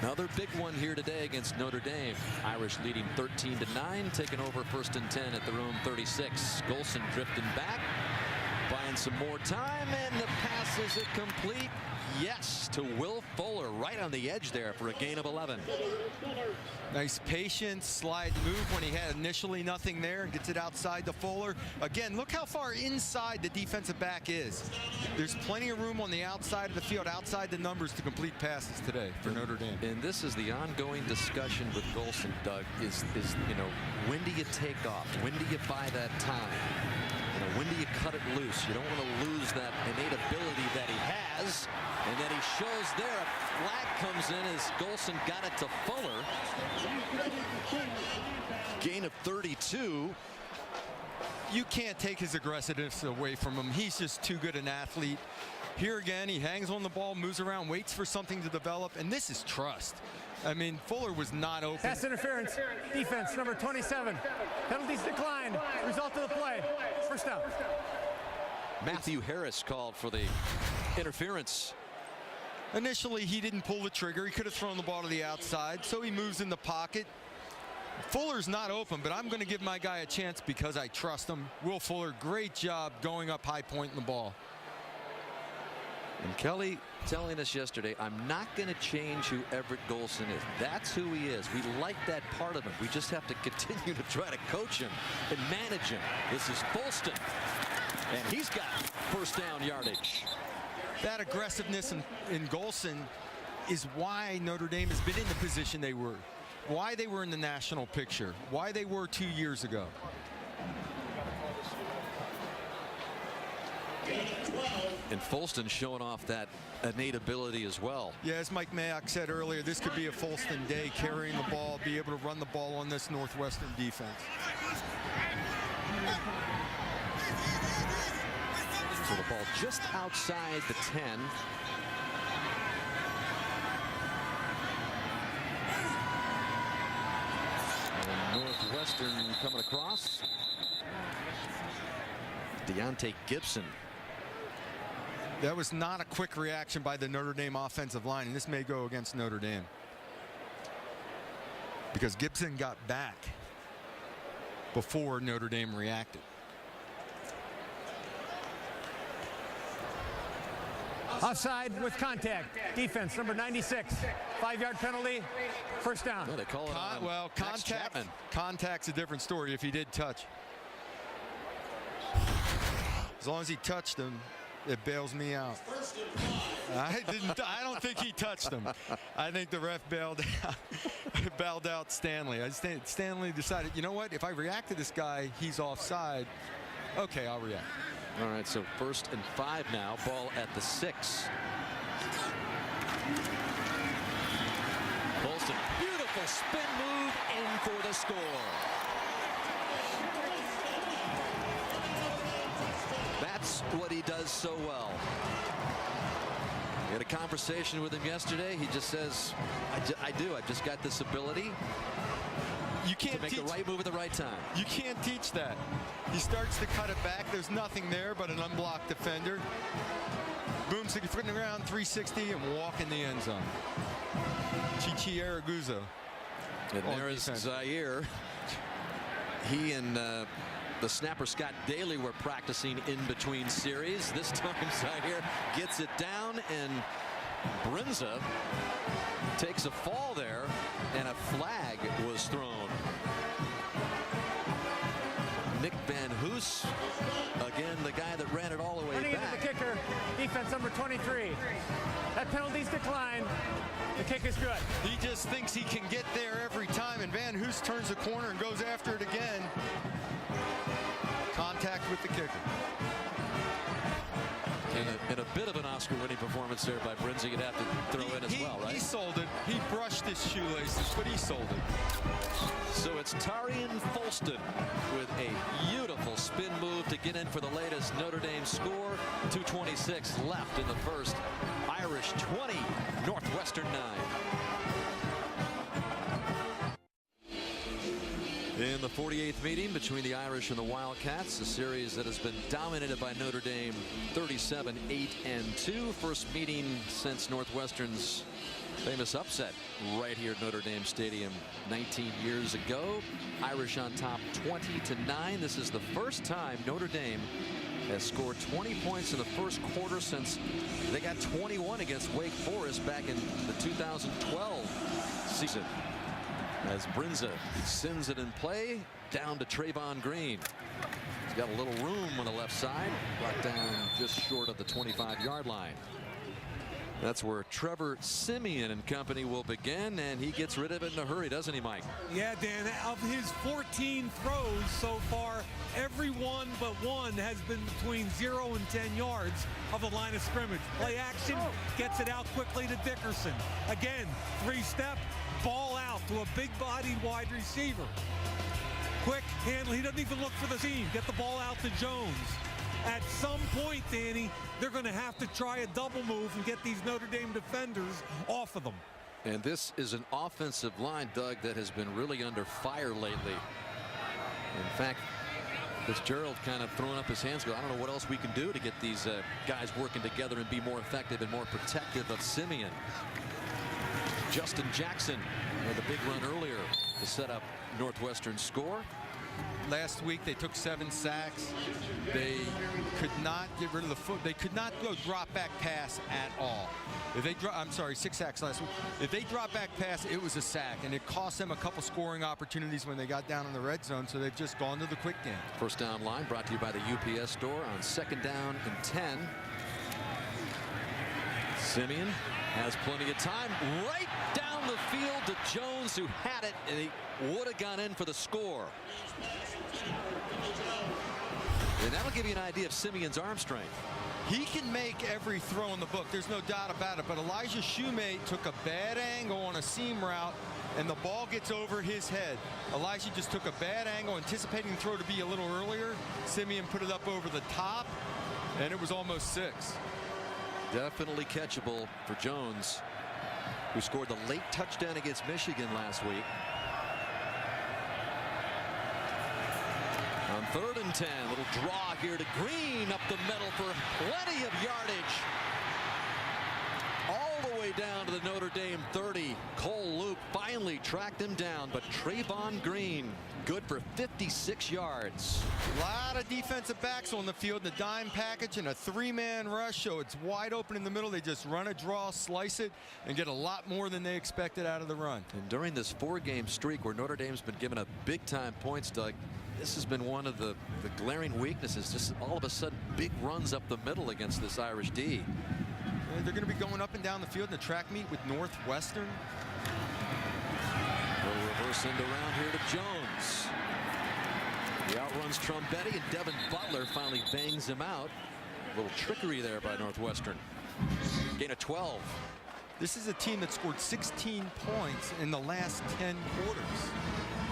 another big one here today against Notre Dame. Irish leading 13-9, taking over 1st and 10 at their own 36. Golson drifting back, buying some more time, and the pass is complete. Yes, to Will Fuller, right on the edge there for a gain of 11. Nice patience, slide move when he had initially nothing there, and gets it outside to Fuller. Again, look how far inside the defensive back is. There's plenty of room on the outside of the field, outside the numbers, to complete passes today for Notre Dame. And this is the ongoing discussion with Golson, Doug, is you know, when do you take off? When do you buy that time? You know, when do you cut it loose? You don't want to lose that innate ability that he has. And then he shows there, a flag comes in as Golson got it to Fuller. Gain of 32. You can't take his aggressiveness away from him. He's just too good an athlete. Here again, he hangs on the ball, moves around, waits for something to develop, and this is trust. I mean, Fuller was not open. Pass interference. Defense number 27. Penalties declined. Result of the play. First down. Matthew Harris called for the interference. Initially, he didn't pull the trigger. He could have thrown the ball to the outside, so he moves in the pocket. Fuller's not open, but I'm going to give my guy a chance because I trust him. Will Fuller, great job going up high, pointing the ball. And Kelly telling us yesterday, I'm not going to change who Everett Golson is. That's who he is. We like that part of him. We just have to continue to try to coach him and manage him. This is Folston, and he's got first down yardage. That aggressiveness in Golson is why Notre Dame has been in the position they were, why they were in the national picture, why they were 2 years ago. And Folston showing off that innate ability as well. Yeah, as Mike Mayock said earlier, this could be a Folston day, carrying the ball, be able to run the ball on this Northwestern defense. So the ball just outside the 10. And Northwestern coming across. Deontay Gibson. That was not a quick reaction by the Notre Dame offensive line, and this may go against Notre Dame. Because Gibson got back before Notre Dame reacted. Offside with contact. Defense number 96. 5-yard penalty. First down. Yeah, they call it on Well, contact's a different story if he did touch. As long as he touched him, it bails me out. I don't think he touched him. I think the ref bailed out Stanley. Stanley decided, you know what? If I react to this guy, he's offside. Okay, I'll react. All right, so 1st and 5 now. Ball at the 6. Folston, beautiful spin move in for the score. That's what he does so well. We had a conversation with him yesterday. He just says, I do. I've just got this ability You can't to make the right move at the right time. You can't teach that. He starts to cut it back. There's nothing there but an unblocked defender. Boom, 6 foot in the ground, 360, and walk in the end zone. Chichi Araguzo. And there is Zaire. He and the snapper Scott Daly were practicing in between series. This time Zaire gets it down, and Brinza takes a fall there, and a flag was thrown. Nick Van Hoos, again, the guy that ran it all the way Running back. into the kicker, defense number 23. That penalty's declined. The kick is good. He just thinks he can get there every time, and Van Hoos turns the corner and goes after it again. Contact with the kicker. And a bit of an Oscar-winning performance there by Brinza. You'd have to throw in as well, right? He sold it. He brushed his shoelaces, but he sold it. So it's Tarian Folston with a beautiful spin move to get in for the latest Notre Dame score. 2:26 left in the first. Irish 20, Northwestern 9. In the 48th meeting between the Irish and the Wildcats, a series that has been dominated by Notre Dame 37-8-2. First meeting since Northwestern's famous upset right here at Notre Dame Stadium 19 years ago. Irish on top 20-9. This is the first time Notre Dame has scored 20 points in the first quarter since they got 21 against Wake Forest back in the 2012 season. As Brinza sends it in play down to Trayvon Green. He's got a little room on the left side, brought down just short of the 25-yard line. That's where Trevor Siemian and company will begin, and he gets rid of it in a hurry, doesn't he, Mike? Yeah, Dan, of his 14 throws so far, every one but one has been between 0 and 10 yards of the line of scrimmage. Play action, gets it out quickly to Dickerson. Again, 3-step, ball out to a big-bodied wide receiver. Quick handle, he doesn't even look for the seam. Get the ball out to Jones. At some point, Danny, they're going to have to try a double move and get these Notre Dame defenders off of them. And this is an offensive line, Doug, that has been really under fire lately. In fact, Fitzgerald kind of throwing up his hands, going, I don't know what else we can do to get these guys working together and be more effective and more protective of Siemian. Justin Jackson with a big run earlier to set up Northwestern's score. Last week they took 7 sacks. They could not get rid of the foot. They could not go drop back pass at all. If they I'm sorry, 6 sacks last week. If they drop back pass, it was a sack, and it cost them a couple scoring opportunities when they got down in the red zone. So they've just gone to the quick game. First down line brought to you by the UPS store on 2nd down and 10. Siemian has plenty of time right down the field to Jones, who had it, and he would have gone in for the score. And that'll give you an idea of Simeon's arm strength. He can make every throw in the book. There's no doubt about it. But Elijah Shoemate took a bad angle on a seam route, and the ball gets over his head. Elijah just took a bad angle, anticipating the throw to be a little earlier. Siemian put it up over the top, and it was almost 6. Definitely catchable for Jones, who scored the late touchdown against Michigan last week. On 3rd and 10, little draw here to Green up the middle for plenty of yardage. All the way down to the Notre Dame 30. Cole Luke finally tracked him down, but Trayvon Green good for 56 yards. A lot of defensive backs on the field in the dime package and a 3-man rush, so it's wide open in the middle. They just run a draw, slice it, and get a lot more than they expected out of the run. And during this 4-game streak where Notre Dame's been given up big-time points, Doug, this has been one of the glaring weaknesses. Just all of a sudden, big runs up the middle against this Irish D. They're going to be going up and down the field in the track meet with Northwestern. Little reverse end around here to Jones. He outruns Trombetti, and Devin Butler finally bangs him out. A little trickery there by Northwestern. Gain of 12. This is a team that scored 16 points in the last 10 quarters.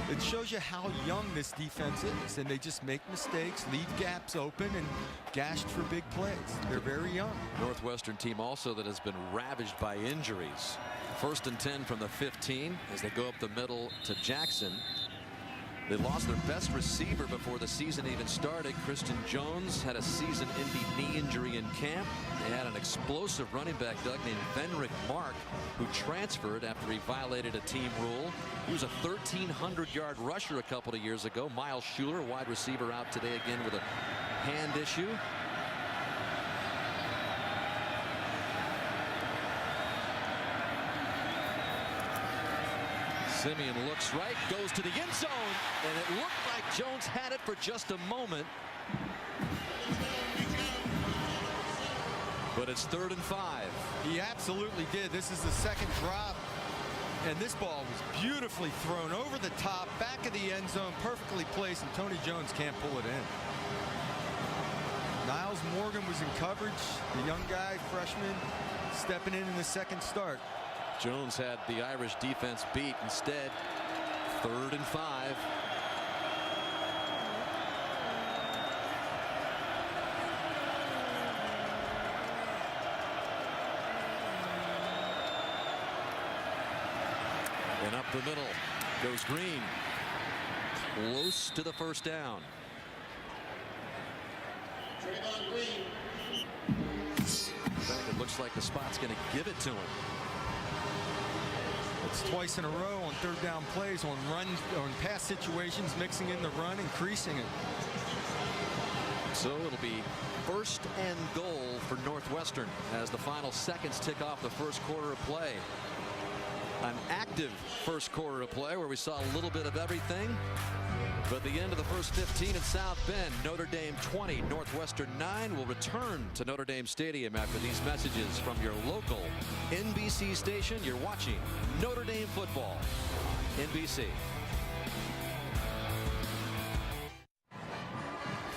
It shows you how young this defense is, and they just make mistakes, leave gaps open, and gashed for big plays. They're very young. Northwestern team also that has been ravaged by injuries. 1st and 10 from the 15 as they go up the middle to Jackson. They lost their best receiver before the season even started. Christian Jones had a season-ending knee injury in camp. They had an explosive running back, Doug, named Venrick Mark, who transferred after he violated a team rule. He was a 1,300-yard rusher a couple of years ago. Miles Schuler, wide receiver, out today again with a hand issue. Simeon looks right, goes to the end zone, and it looked like Jones had it for just a moment. But it's 3rd and 5. He absolutely did. This is the second drop, and this ball was beautifully thrown over the top, back of the end zone, perfectly placed, and Tony Jones can't pull it in. Niles Morgan was in coverage, the young guy, freshman, stepping in the second start. Jones had the Irish defense beat. Instead, 3rd and 5. And up the middle goes Green. Close to the first down. It looks like the spot's going to give it to him. It's twice in a row on 3rd down plays, on pass situations, mixing in the run, increasing it. So it'll be 1st and goal for Northwestern as the final seconds tick off the first quarter of play. An active first quarter of play where we saw a little bit of everything. But the end of the first 15 at South Bend, Notre Dame 20, Northwestern 9. Will return to Notre Dame Stadium after these messages from your local NBC station. You're watching Notre Dame football, NBC.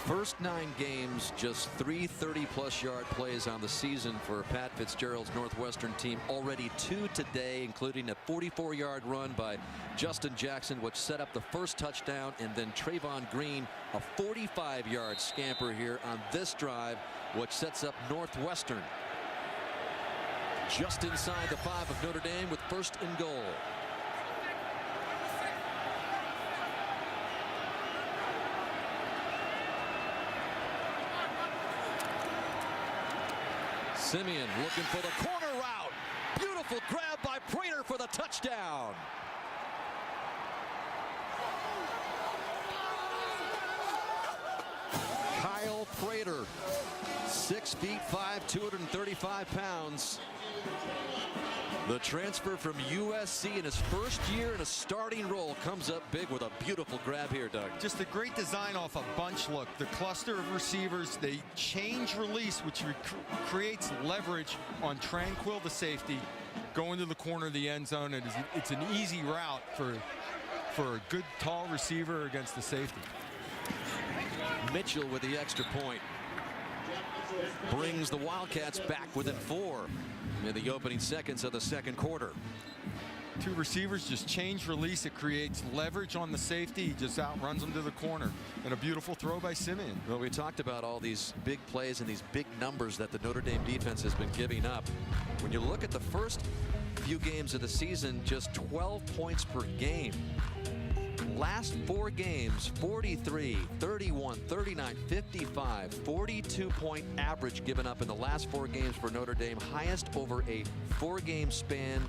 First 9 games, just 3 30-plus yard plays on the season for Pat Fitzgerald's Northwestern team. Already 2 today, including a 44-yard run by Justin Jackson, which set up the first touchdown, and then Trayvon Green, a 45-yard scamper here on this drive, which sets up Northwestern just inside the 5 of Notre Dame with 1st and goal. Simeon looking for the corner route. Beautiful grab by Prater for the touchdown. Kyle Prater, 6 feet 5, 235 pounds. The transfer from USC in his first year in a starting role comes up big with a beautiful grab here, Doug. Just a great design off a bunch look. The cluster of receivers, they change release, which creates leverage on Tranquil, the safety, going to the corner of the end zone. And it's an easy route for a good tall receiver against the safety. Mitchell with the extra point brings the Wildcats back within 4 in the opening seconds of the second quarter. 2 receivers just change release. It creates leverage on the safety. He just outruns them to the corner. And a beautiful throw by Simeon. Well, we talked about all these big plays and these big numbers that the Notre Dame defense has been giving up. When you look at the first few games of the season, just 12 points per game. Last 4 games, 43, 31, 39, 55, 42-point average given up in the last 4 games for Notre Dame, highest over a 4-game span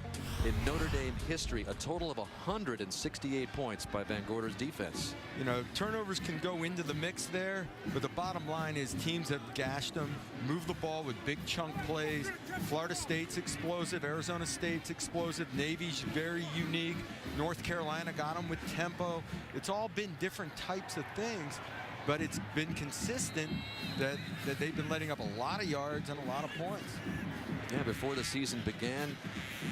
in Notre Dame history. A total of 168 points by Van Gorder's defense. You know, turnovers can go into the mix there, but the bottom line is teams have gashed them, moved the ball with big chunk plays. Florida State's explosive, Arizona State's explosive, Navy's very unique, North Carolina got them with tempo. It's all been different types of things, but it's been consistent that they've been letting up a lot of yards and a lot of points. Yeah, before the season began,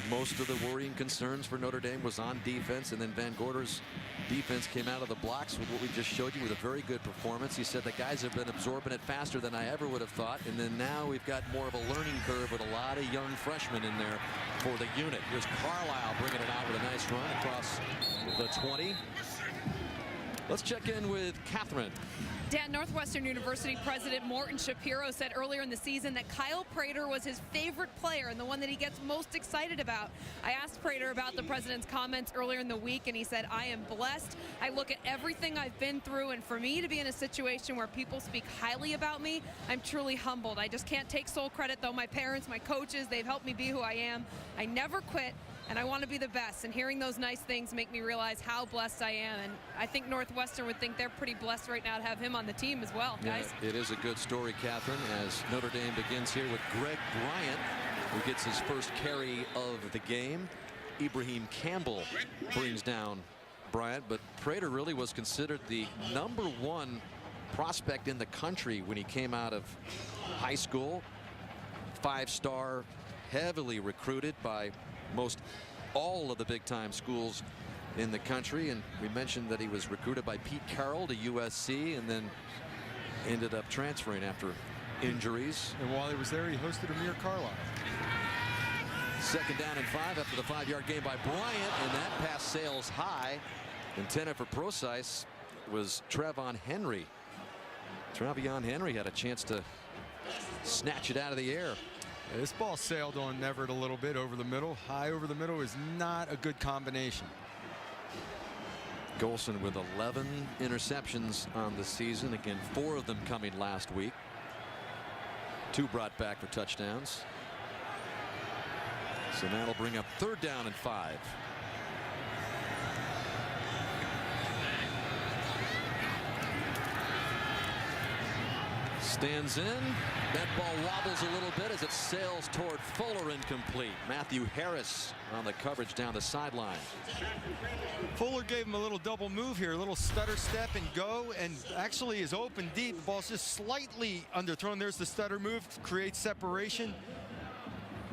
most of the worrying concerns for Notre Dame was on defense, and then Van Gorder's defense came out of the blocks with what we just showed you with a very good performance. He said the guys have been absorbing it faster than I ever would have thought, and then now we've got more of a learning curve with a lot of young freshmen in there for the unit. Here's Carlisle bringing it out with a nice run across the 20. Let's check in with Catherine. Dan, Northwestern University President Morton Shapiro said earlier in the season that Kyle Prater was his favorite player and the one that he gets most excited about. I asked Prater about the president's comments earlier in the week, and he said, "I am blessed. I look at everything I've been through, and for me to be in a situation where people speak highly about me, I'm truly humbled. I just can't take sole credit, though. My parents, my coaches, they've helped me be who I am. I never quit, and I want to be the best. And hearing those nice things make me realize how blessed I am." And I think Northwestern would think they're pretty blessed right now to have him on the team as well, guys. Yeah, it is a good story, Catherine, as Notre Dame begins here with Greg Bryant, who gets his first carry of the game. Ibrahim Campbell brings down Bryant, but Prater really was considered the #1 prospect in the country when he came out of high school. 5-star, heavily recruited by most all of the big-time schools in the country. And we mentioned that he was recruited by Pete Carroll to USC and then ended up transferring after injuries. And while he was there, he hosted Amir Carlisle. 2nd down and 5 after the 5-yard gain by Bryant, and that pass sails high. Intended for Procise was Travion Henry. Travion Henry had a chance to snatch it out of the air. Yeah, this ball sailed on Everett a little bit over the middle. High over the middle is not a good combination. Golson with 11 interceptions on the season. Again, 4 of them coming last week. 2 brought back for touchdowns. So that'll bring up 3rd down and 5. Stands in. That ball wobbles a little bit as it sails toward Fuller, incomplete. Matthew Harris on the coverage down the sideline. Fuller gave him a little double move here, a little stutter step and go, and actually is open deep. The ball's just slightly underthrown. There's the stutter move, creates separation.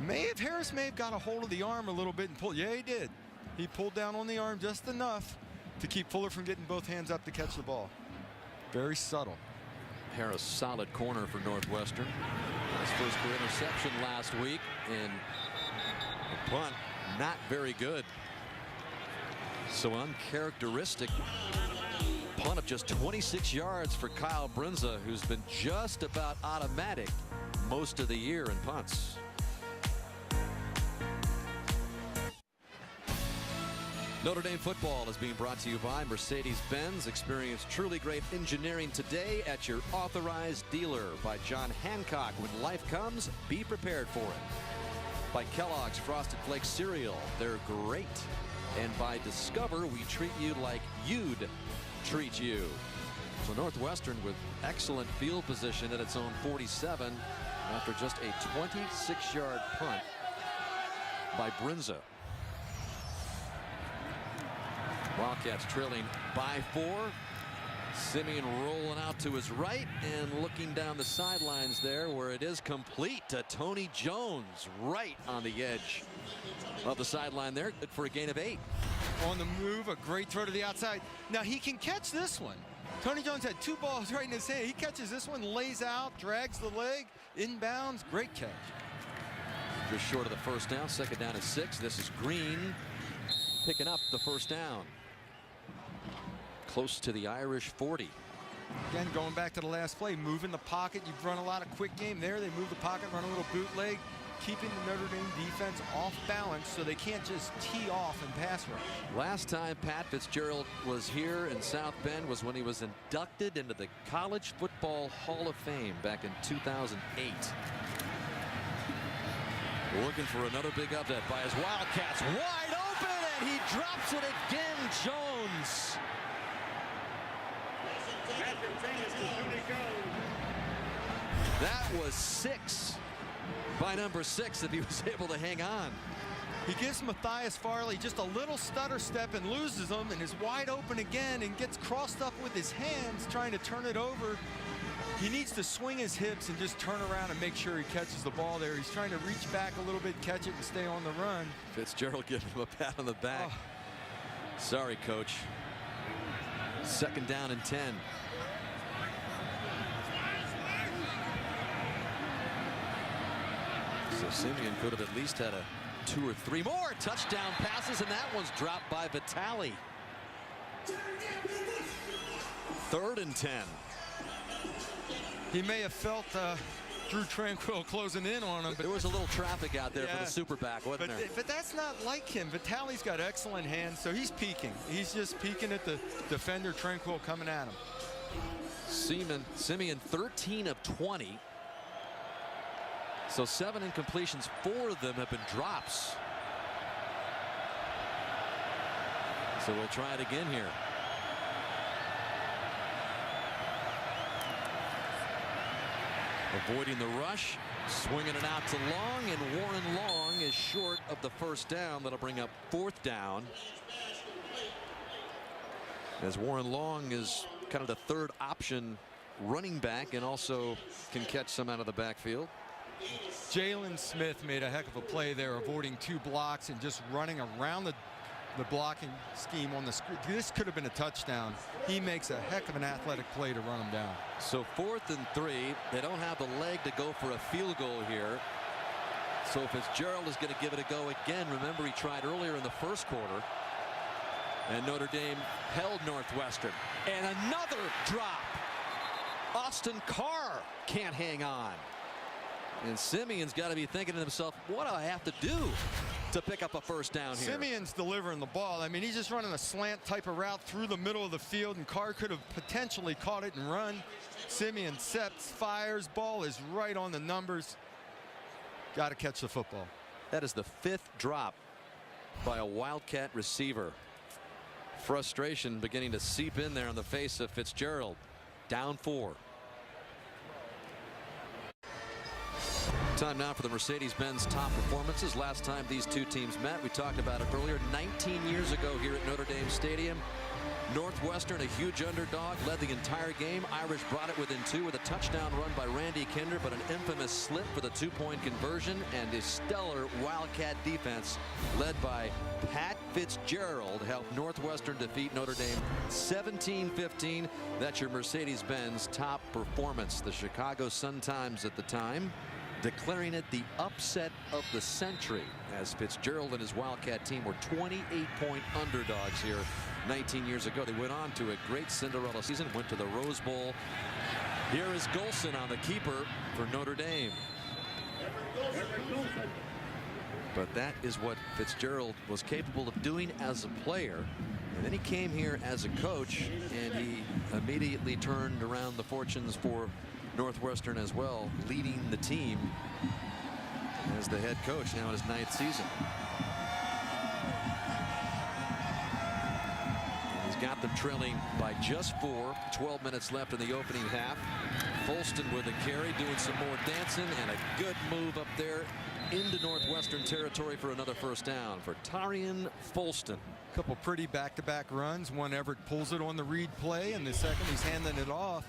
Harris may have got a hold of the arm a little bit and pulled. Yeah, he did. He pulled down on the arm just enough to keep Fuller from getting both hands up to catch the ball. Very subtle. Harris, solid corner for Northwestern. His first career interception last week, and the punt not very good. So uncharacteristic punt of just 26 yards for Kyle Brinza, who's been just about automatic most of the year in punts. Notre Dame football is being brought to you by Mercedes-Benz. Experience truly great engineering today at your authorized dealer. By John Hancock, when life comes, be prepared for it. By Kellogg's Frosted Flakes cereal, they're great. And by Discover, we treat you like you'd treat you. So Northwestern with excellent field position at its own 47 after just a 26-yard punt by Brinza. Wildcats trailing by 4. Simeon rolling out to his right and looking down the sidelines there, where it is complete to Tony Jones right on the edge of the sideline there. Good for a gain of 8. On the move, a great throw to the outside. Now he can catch this one. Tony Jones had 2 balls right in his hand. He catches this one, lays out, drags the leg, inbounds. Great catch. Just short of the first down. 2nd down and 6. This is Green picking up the first down. Close to the Irish 40. Again, going back to the last play, moving the pocket. You've run a lot of quick game there. They move the pocket, run a little bootleg, keeping the Notre Dame defense off balance so they can't just tee off and pass rush. Last time Pat Fitzgerald was here in South Bend was when he was inducted into the College Football Hall of Fame back in 2008. Looking for another big upset by his Wildcats. Wide open, and he drops it again. Jones. That was 6 by number 6 if he was able to hang on. He gives Matthias Farley just a little stutter step and loses him, and is wide open again and gets crossed up with his hands trying to turn it over. He needs to swing his hips and just turn around and make sure he catches the ball there. He's trying to reach back a little bit, catch it, and stay on the run. Fitzgerald giving him a pat on the back. Oh. Sorry, coach. 2nd down and 10. So Simeon could have at least had 2 or 3 more touchdown passes, and that one's dropped by Vitale. 3rd and 10. He may have felt Drew Tranquil closing in on him. But there was a little traffic out there for the superback, wasn't there? But that's not like him. Vitali's got excellent hands, so he's peeking. He's just peeking at the defender, Tranquil, coming at him. Simeon 13 of 20. So 7 incompletions, 4 of them have been drops. So we'll try it again here. Avoiding the rush, swinging it out to Long, and Warren Long is short of the first down. That'll bring up 4th down. As Warren Long is kind of the 3rd option running back and also can catch some out of the backfield. Jalen Smith made a heck of a play there, avoiding 2 blocks and just running around the blocking scheme on the screen. This could have been a touchdown. He makes a heck of an athletic play to run him down. So 4th and 3. They don't have the leg to go for a field goal here. So Fitzgerald is going to give it a go again. Remember, he tried earlier in the first quarter. And Notre Dame held Northwestern. And another drop. Austin Carr can't hang on. And Simeon's got to be thinking to himself, what do I have to do to pick up a first down here? Simeon's delivering the ball. I mean, he's just running a slant type of route through the middle of the field, and Carr could have potentially caught it and run. Simeon steps, fires, ball is right on the numbers. Got to catch the football. That is the 5th drop by a Wildcat receiver. Frustration beginning to seep in there on the face of Fitzgerald. Down 4. Time now for the Mercedes-Benz top performances. Last time these two teams met, we talked about it earlier, 19 years ago here at Notre Dame Stadium. Northwestern, a huge underdog, led the entire game. Irish brought it within 2 with a touchdown run by Randy Kinder, but an infamous slip for the 2-point conversion, and a stellar Wildcat defense led by Pat Fitzgerald helped Northwestern defeat Notre Dame 17-15. That's your Mercedes-Benz top performance. The Chicago Sun-Times at the time declaring it the upset of the century, as Fitzgerald and his Wildcat team were 28-point underdogs here 19 years ago. They went on to a great Cinderella season, went to the Rose Bowl. Here is Golson on the keeper for Notre Dame. But that is what Fitzgerald was capable of doing as a player. And then he came here as a coach, and he immediately turned around the fortunes for Northwestern as well, leading the team as the head coach now in his 9th season. And he's got them trailing by just 4. 12 minutes left in the opening half. Folston with a carry, doing some more dancing, and a good move up there into Northwestern territory for another first down for Tarian Folston. A couple pretty back-to-back runs. One, Everett pulls it on the read play, and the second he's handing it off.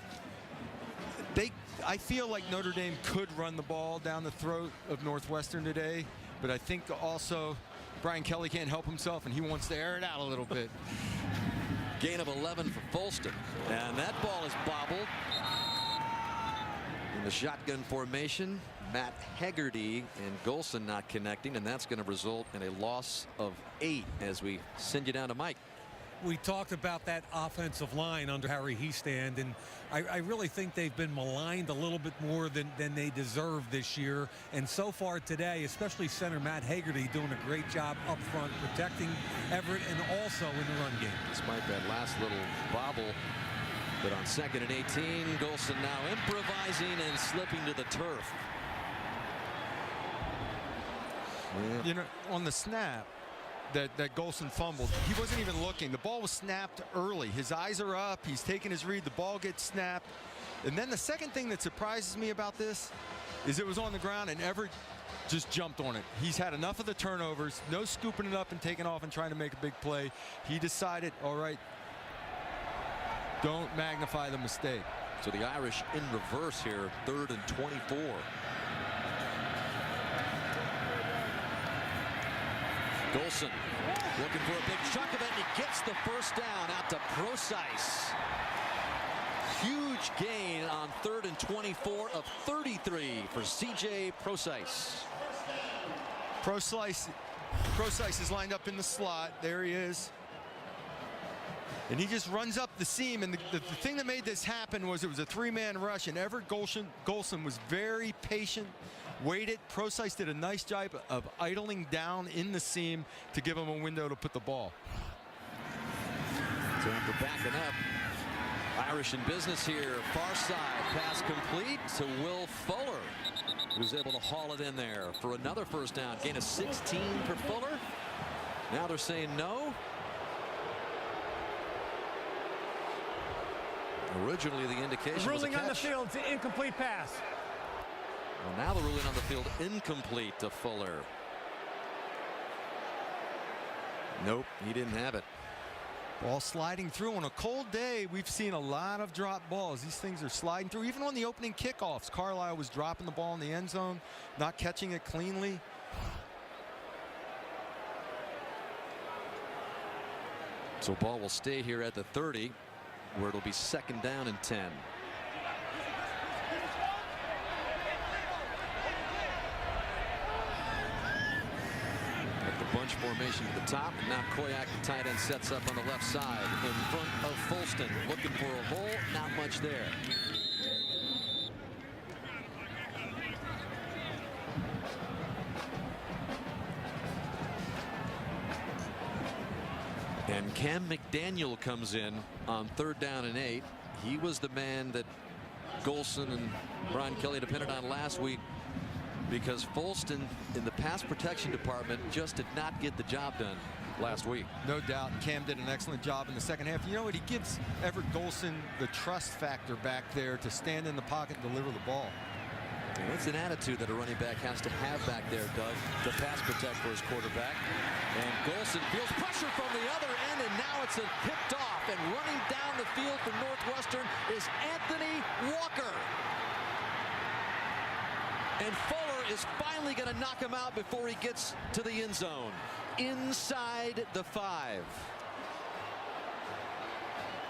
I feel like Notre Dame could run the ball down the throat of Northwestern today, but I think also Brian Kelly can't help himself, and he wants to air it out a little bit. Gain of 11 for Folston, and that ball is bobbled. In the shotgun formation, Matt Hegarty and Golson not connecting, and that's going to result in a loss of 8 as we send you down to Mike. We talked about that offensive line under Harry Hiestand, and I really think they've been maligned a little bit more than they deserve this year. And so far today, especially center Matt Hegarty doing a great job up front protecting Everett and also in the run game. Despite that last little bobble, but on 2nd and 18, Golson now improvising and slipping to the turf. You know, on the snap that Golson fumbled, he wasn't even looking. The ball was snapped early. His eyes are up. He's taking his read. The ball gets snapped. And then the second thing that surprises me about this is it was on the ground and Everett just jumped on it. He's had enough of the turnovers. No scooping it up and taking off and trying to make a big play. He decided, all right, don't magnify the mistake. So the Irish in reverse here, 3rd and 24. Golson looking for a big chunk of it, and he gets the first down out to Procise. Huge gain on 3rd and 24 of 33 for C.J. Procise. Procise is lined up in the slot. There he is. And he just runs up the seam, and the thing that made this happen was it was a three-man rush, and Everett Golson was very patient, waited. Procyse did a nice job of idling down in the seam to give him a window to put the ball. So after backing up, Irish in business here. Far side pass complete to Will Fuller, who's able to haul it in there for another first down. Gain of 16 for Fuller. Now they're saying no. Originally, the indication was a ruling on the catch. field, it's an incomplete pass. Well, now the ruling on the field incomplete to Fuller. Nope, he didn't have it. Ball sliding through. On a cold day, we've seen a lot of drop balls. These things are sliding through. Even on the opening kickoffs, Carlisle was dropping the ball in the end zone, not catching it cleanly. So ball will stay here at the 30, where it'll be second down and 10. At the bunch formation to the top, and now Koyak, the tight end, sets up on the left side in front of Folston, looking for a hole. Not much there. And Cam McDaniel comes in on 3rd down and 8. He was the man that Golson and Brian Kelly depended on last week, because Folston in the pass protection department just did not get the job done last week. No doubt. Cam did an excellent job in the second half. You know what? He gives Everett Golson the trust factor back there to stand in the pocket and deliver the ball. And it's an attitude that a running back has to have back there, Doug, to pass protect for his quarterback. And Golson feels pressure from the other end, and now it's picked off. And running down the field for Northwestern is Anthony Walker. And Fuller is finally going to knock him out before he gets to the end zone. Inside the 5.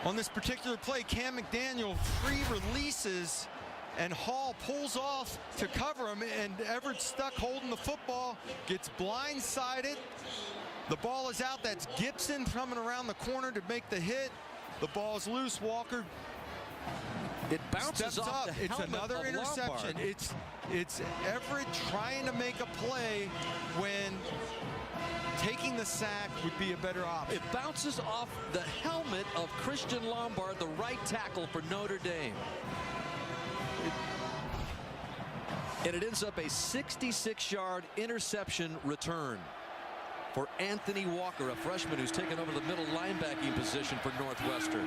On this particular play, Cam McDaniel free releases, and Hall pulls off to cover him, and Everett stuck holding the football, gets blindsided. The ball is out. That's Gibson coming around the corner to make the hit. The ball's loose. Walker It bounces off the It's helmet another of interception. Lombard. It's Everett trying to make a play when taking the sack would be a better option. It bounces off the helmet of Christian Lombard, the right tackle for Notre Dame. And it ends up a 66-yard interception return for Anthony Walker, a freshman who's taken over the middle linebacking position for Northwestern.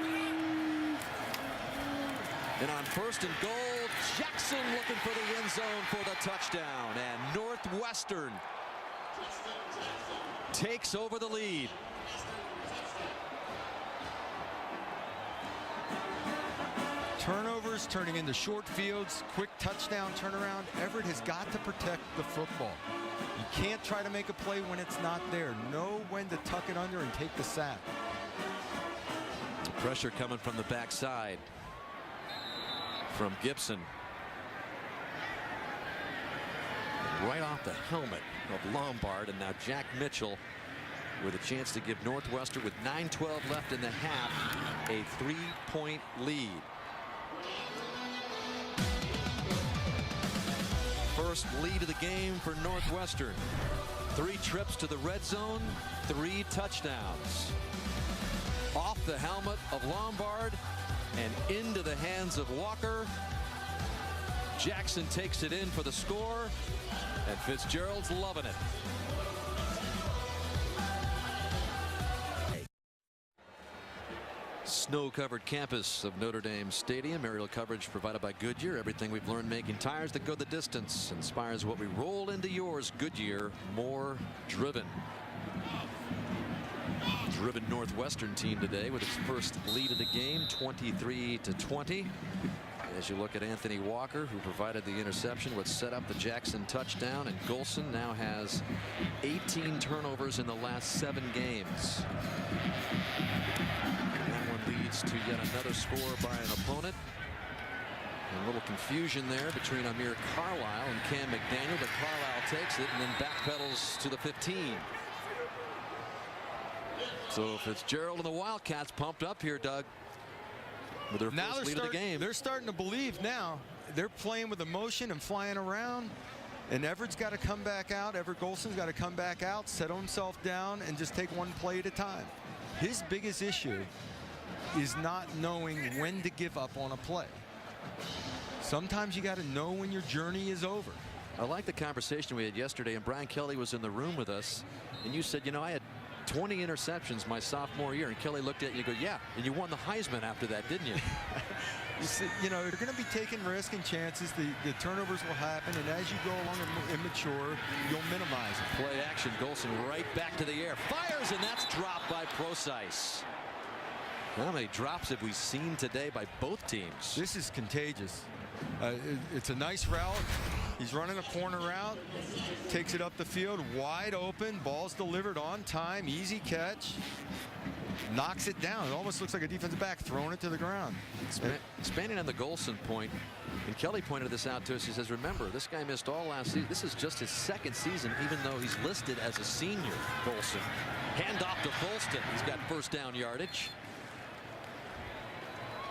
And on 1st and goal, Jackson looking for the end zone for the touchdown. And Northwestern takes over the lead. Turnovers turning into short fields, quick touchdown turnaround. Everett has got to protect the football. You can't try to make a play when it's not there. Know when to tuck it under and take the sack. Pressure coming from the backside from Gibson. Right off the helmet of Lombard, and now Jack Mitchell with a chance to give Northwestern, with 9:12 left in the half, a 3-point lead. First lead of the game for Northwestern. 3 trips to the red zone, 3 touchdowns. Off the helmet of Lombard and into the hands of Walker. Jackson takes it in for the score, and Fitzgerald's loving it. Snow-covered campus of Notre Dame Stadium. Aerial coverage provided by Goodyear. Everything we've learned making tires that go the distance inspires what we roll into yours. Goodyear, more driven. Driven Northwestern team today with its first lead of the game, 23-20. As you look at Anthony Walker, who provided the interception, would set up the Jackson touchdown, and Golson now has 18 turnovers in the last 7 games. Leads to yet another score by an opponent. A little confusion there between Amir Carlisle and Cam McDaniel, but Carlisle takes it and then backpedals to the 15. So Fitzgerald and the Wildcats pumped up here, Doug, with their first lead of the game. They're starting to believe now. They're playing with emotion and flying around. And Everett's got to come back out. Everett Golson's got to come back out, settle himself down, and just take one play at a time. His biggest issue is not knowing when to give up on a play. Sometimes you got to know when your journey is over. I like the conversation we had yesterday, and Brian Kelly was in the room with us, and you said, you know, I had 20 interceptions my sophomore year, and Kelly looked at you and you go, yeah, and you won the Heisman after that, didn't you? You know, you're going to be taking risks and chances. The turnovers will happen, and as you go along and mature, you'll minimize it. Play action, Golson right back to the air, fires, and that's dropped by Procise. How many drops have we seen today by both teams? This is contagious. It's a nice route. He's running a corner route, takes it up the field, wide open, ball's delivered on time, easy catch, knocks it down. It almost looks like a defensive back throwing it to the ground. Expanding on the Golson point, and Kelly pointed this out to us. He says, remember, this guy missed all last season. This is just his second season, even though he's listed as a senior. Golson. Hand off to Folston. He's got first down yardage.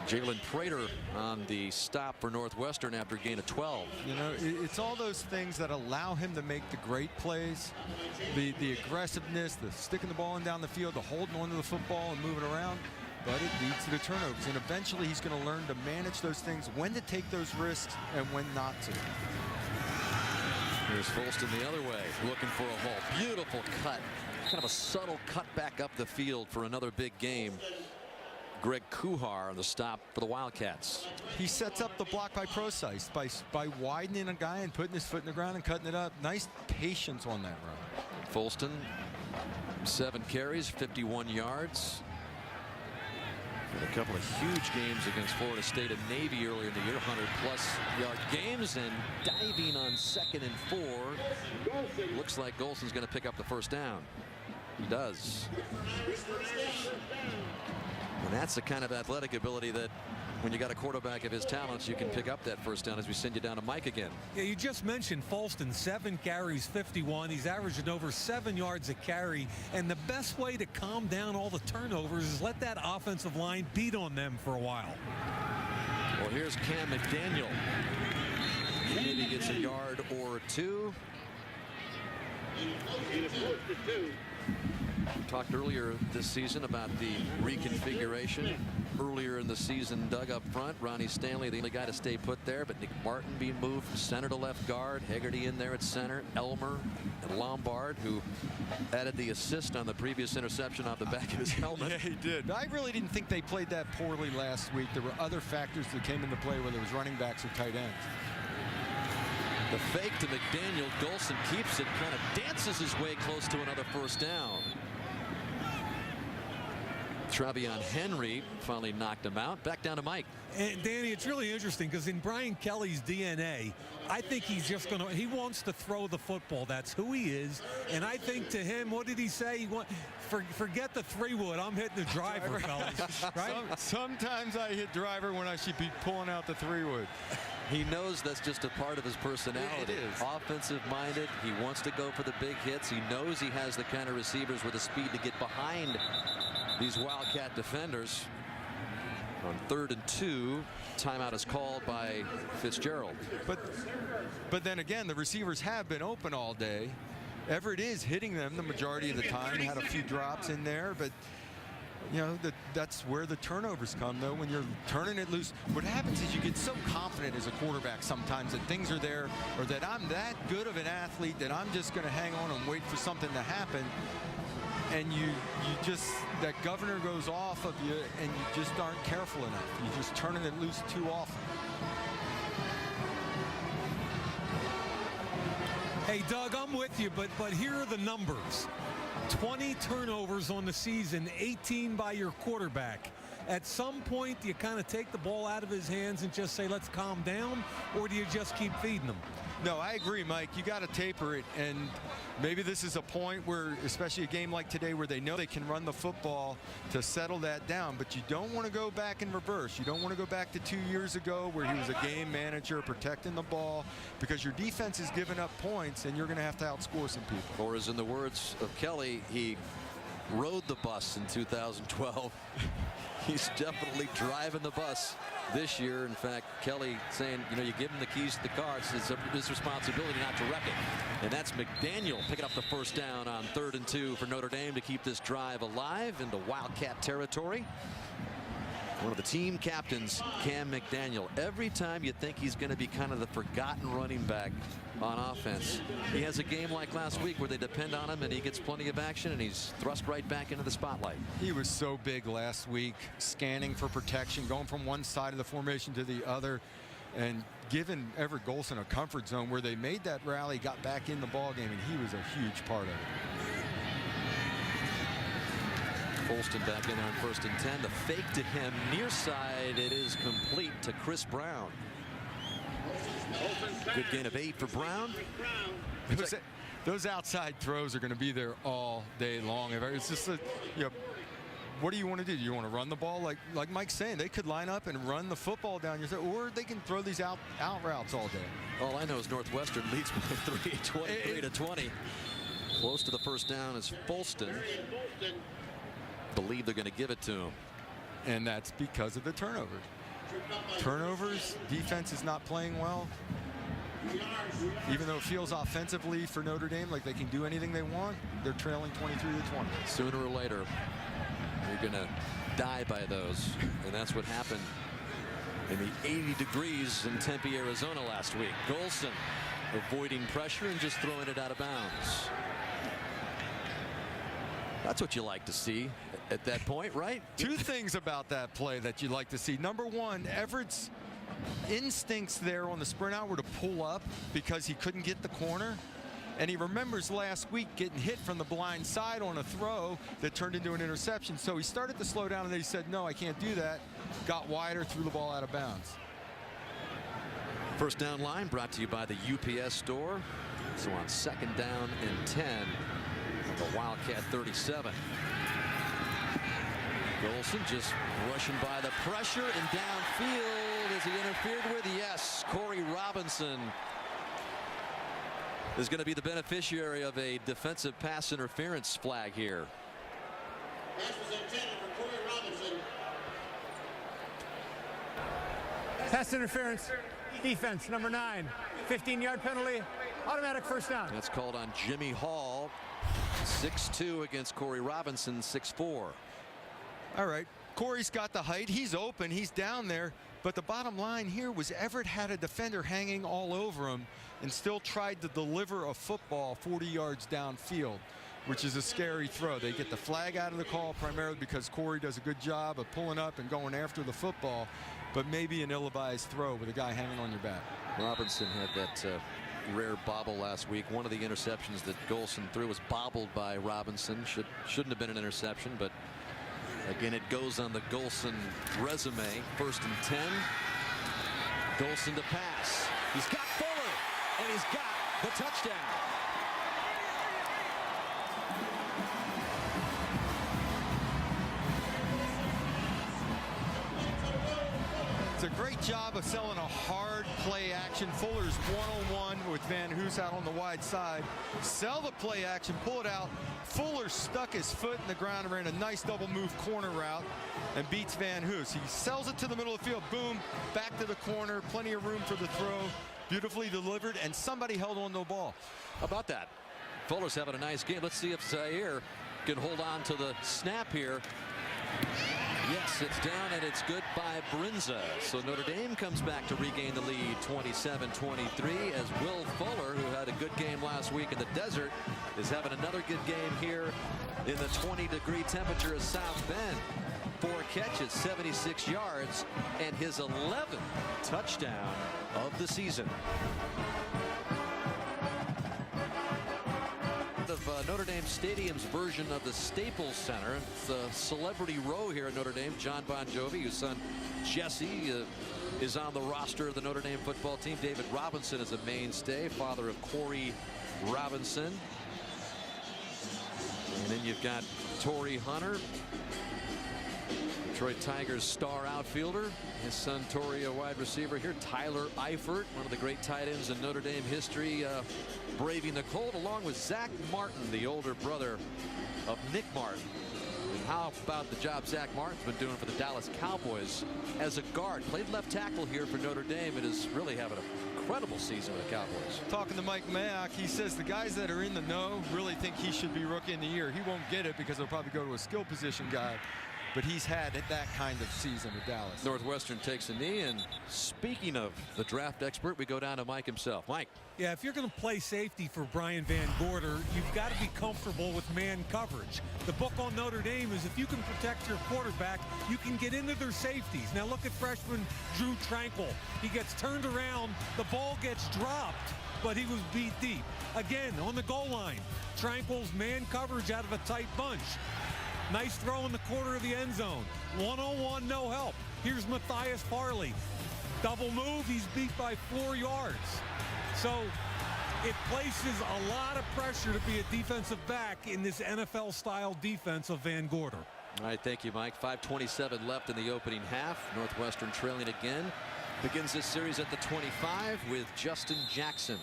Jalen Prater on the stop for Northwestern after a gain of 12. You know, it's all those things that allow him to make the great plays. The aggressiveness, the sticking the ball in down the field, the holding onto the football and moving around. But it leads to the turnovers. And eventually he's going to learn to manage those things, when to take those risks and when not to. Here's Folston the other way, looking for a hole. Beautiful cut. Kind of a subtle cut back up the field for another big game. Greg Kuhar on the stop for the Wildcats. He sets up the block by Procise by widening a guy and putting his foot in the ground and cutting it up. Nice patience on that run. Folston, 7 carries, 51 yards. And a couple of huge games against Florida State and Navy earlier in the year, 100-plus yard games, and diving on 2nd and 4. Looks like Golson's going to pick up the first down. He does. And that's the kind of athletic ability that, when you got a quarterback of his talents, you can pick up that first down. As we send you down to Mike again. Yeah, you just mentioned Folston, 7 carries, 51. He's averaging over 7 yards a carry. And the best way to calm down all the turnovers is let that offensive line beat on them for a while. Well, here's Cam McDaniel. Maybe gets a yard or 2. We talked earlier this season about the reconfiguration. Earlier in the season, Doug up front, Ronnie Stanley, the only guy to stay put there, but Nick Martin being moved from center to left guard, Hegarty in there at center, Elmer and Lombard, who added the assist on the previous interception off the back of his helmet. Yeah, he did. I really didn't think they played that poorly last week. There were other factors that came into play, whether it was running backs or tight ends. The fake to McDaniel. Golson keeps it, kind of dances his way close to another first down. Travion Henry finally knocked him out. Back down to Mike. And Danny, it's really interesting because in Brian Kelly's DNA, I think he's just going to, he wants to throw the football. That's who he is. And I think to him, what did he say? Forget the 3-wood. I'm hitting the driver, fellas. Right? Sometimes I hit driver when I should be pulling out the 3-wood. He knows that's just a part of his personality. It is. Offensive-minded. He wants to go for the big hits. He knows he has the kind of receivers with the speed to get behind these Wildcat defenders. On 3rd and 2, timeout is called by Fitzgerald. But then again, the receivers have been open all day. Everett is hitting them the majority of the time. Had a few drops in there, but you know, that's where the turnovers come, though, when you're turning it loose. What happens is you get so confident as a quarterback sometimes that things are there, or that I'm that good of an athlete that I'm just going to hang on and wait for something to happen. And you just, that governor goes off of you, and you just aren't careful enough. You're just turning it loose too often. Hey, Doug, I'm with you, but here are the numbers. 20 turnovers on the season, 18 by your quarterback. At some point, do you kind of take the ball out of his hands and just say, let's calm down, or do you just keep feeding him? No, I agree, Mike. You got to taper it, and maybe this is a point where, especially a game like today, where they know they can run the football to settle that down, but you don't want to go back in reverse. You don't want to go back to 2 years ago where he was a game manager protecting the ball, because your defense is giving up points, and you're going to have to outscore some people. Or as in the words of Kelly, he rode the bus in 2012. He's definitely driving the bus this year. In fact, Kelly saying, you know, you give him the keys to the car. It's his responsibility not to wreck it. And that's McDaniel picking up the first down on 3rd and 2 for Notre Dame to keep this drive alive into Wildcat territory. One of the team captains, Cam McDaniel. Every time you think he's going to be kind of the forgotten running back on offense, he has a game like last week where they depend on him and he gets plenty of action and he's thrust right back into the spotlight. He was so big last week, scanning for protection, going from one side of the formation to the other, and giving Everett Golson a comfort zone where they made that rally, got back in the ball game, and he was a huge part of it. Folston back in there on 1st and 10. The fake to him near side. It is complete to Chris Brown. Good gain of 8 for Brown. Those outside throws are going to be there all day long. It's just what do you want to do? Do you want to run the ball like Mike's saying? They could line up and run the football down your throat, or they can throw these out routes all day. All I know is Northwestern leads by 3, 23-20. Close to the first down is Folston. Believe they're going to give it to him. And that's because of the turnovers. Defense is not playing well. Even though it feels offensively for Notre Dame like they can do anything they want, they're trailing 23-20. Sooner or later, you're going to die by those. And that's what happened in the 80 degrees in Tempe, Arizona last week. Golson avoiding pressure and just throwing it out of bounds. That's what you like to see at that point, right? Two things about that play that you like to see. Number one, Everett's instincts there on the sprint out were to pull up because he couldn't get the corner. And he remembers last week getting hit from the blind side on a throw that turned into an interception. So he started to slow down and then he said, no, I can't do that. Got wider, threw the ball out of bounds. First down line brought to you by the UPS store. So on 2nd down and 10. The Wildcat 37. Golson just rushing by the pressure and downfield. Is he interfered with? Yes. Corey Robinson is going to be the beneficiary of a defensive pass interference flag here. Pass was intended for Corey Robinson. Pass interference. Defense, number 9. 15-yard penalty. Automatic first down. That's called on Jimmy Hall. 6'2" against Corey Robinson, 6'4". All right, Corey's got the height. He's open. He's down there. But the bottom line here was Everett had a defender hanging all over him and still tried to deliver a football 40 yards downfield, which is a scary throw. They get the flag out of the call primarily because Corey does a good job of pulling up and going after the football, but maybe an ill-advised throw with a guy hanging on your back. Robinson had that rare bobble last week. One of the interceptions that Golson threw was bobbled by Robinson. Shouldn't have been an interception, but again, it goes on the Golson resume. 1st and 10. Golson to pass. He's got Fuller, and he's got the touchdown. It's a great job of selling a hard play action. Fuller's one-on-one with Van Hoos out on the wide side. Sell the play action, pull it out. Fuller stuck his foot in the ground and ran a nice double move corner route and beats Van Hoos. He sells it to the middle of the field. Boom, back to the corner. Plenty of room for the throw. Beautifully delivered, and somebody held on to the ball. How about that? Fuller's having a nice game. Let's see if Zaire can hold on to the snap here. Yes, it's down and it's good by Brinza. So Notre Dame comes back to regain the lead 27-23 as Will Fuller, who had a good game last week in the desert, is having another good game here in the 20-degree temperature of South Bend. 4 catches, 76 yards, and his 11th touchdown of the season. Of Notre Dame Stadium's version of the Staples Center. It's a celebrity row here at Notre Dame. John Bon Jovi, whose son Jesse is on the roster of the Notre Dame football team. David Robinson is a mainstay, father of Corey Robinson. And then you've got Torrey Hunter, Detroit Tigers star outfielder. His son Torrey, a wide receiver here. Tyler Eifert, one of the great tight ends in Notre Dame history, braving the cold, along with Zach Martin, the older brother of Nick Martin. And how about the job Zach Martin's been doing for the Dallas Cowboys as a guard? Played left tackle here for Notre Dame and is really having an incredible season with the Cowboys. Talking to Mike Mayock, he says the guys that are in the know really think he should be Rookie of the Year. He won't get it because he'll probably go to a skill position guy. But he's had that kind of season with Dallas. Northwestern takes a knee, and speaking of the draft expert, we go down to Mike himself. Mike. Yeah, if you're going to play safety for Brian Van Gorder, you've got to be comfortable with man coverage. The book on Notre Dame is if you can protect your quarterback, you can get into their safeties. Now look at freshman Drew Tranquil. He gets turned around, the ball gets dropped, but he was beat deep. Again, on the goal line, Tranquil's man coverage out of a tight bunch. Nice throw in the corner of the end zone. 1-on-1, no help. Here's Matthias Farley. Double move, he's beat by 4 yards. So it places a lot of pressure to be a defensive back in this NFL-style defense of Van Gorder. All right, thank you, Mike. 5:27 left in the opening half. Northwestern trailing again. Begins this series at the 25 with Justin Jackson.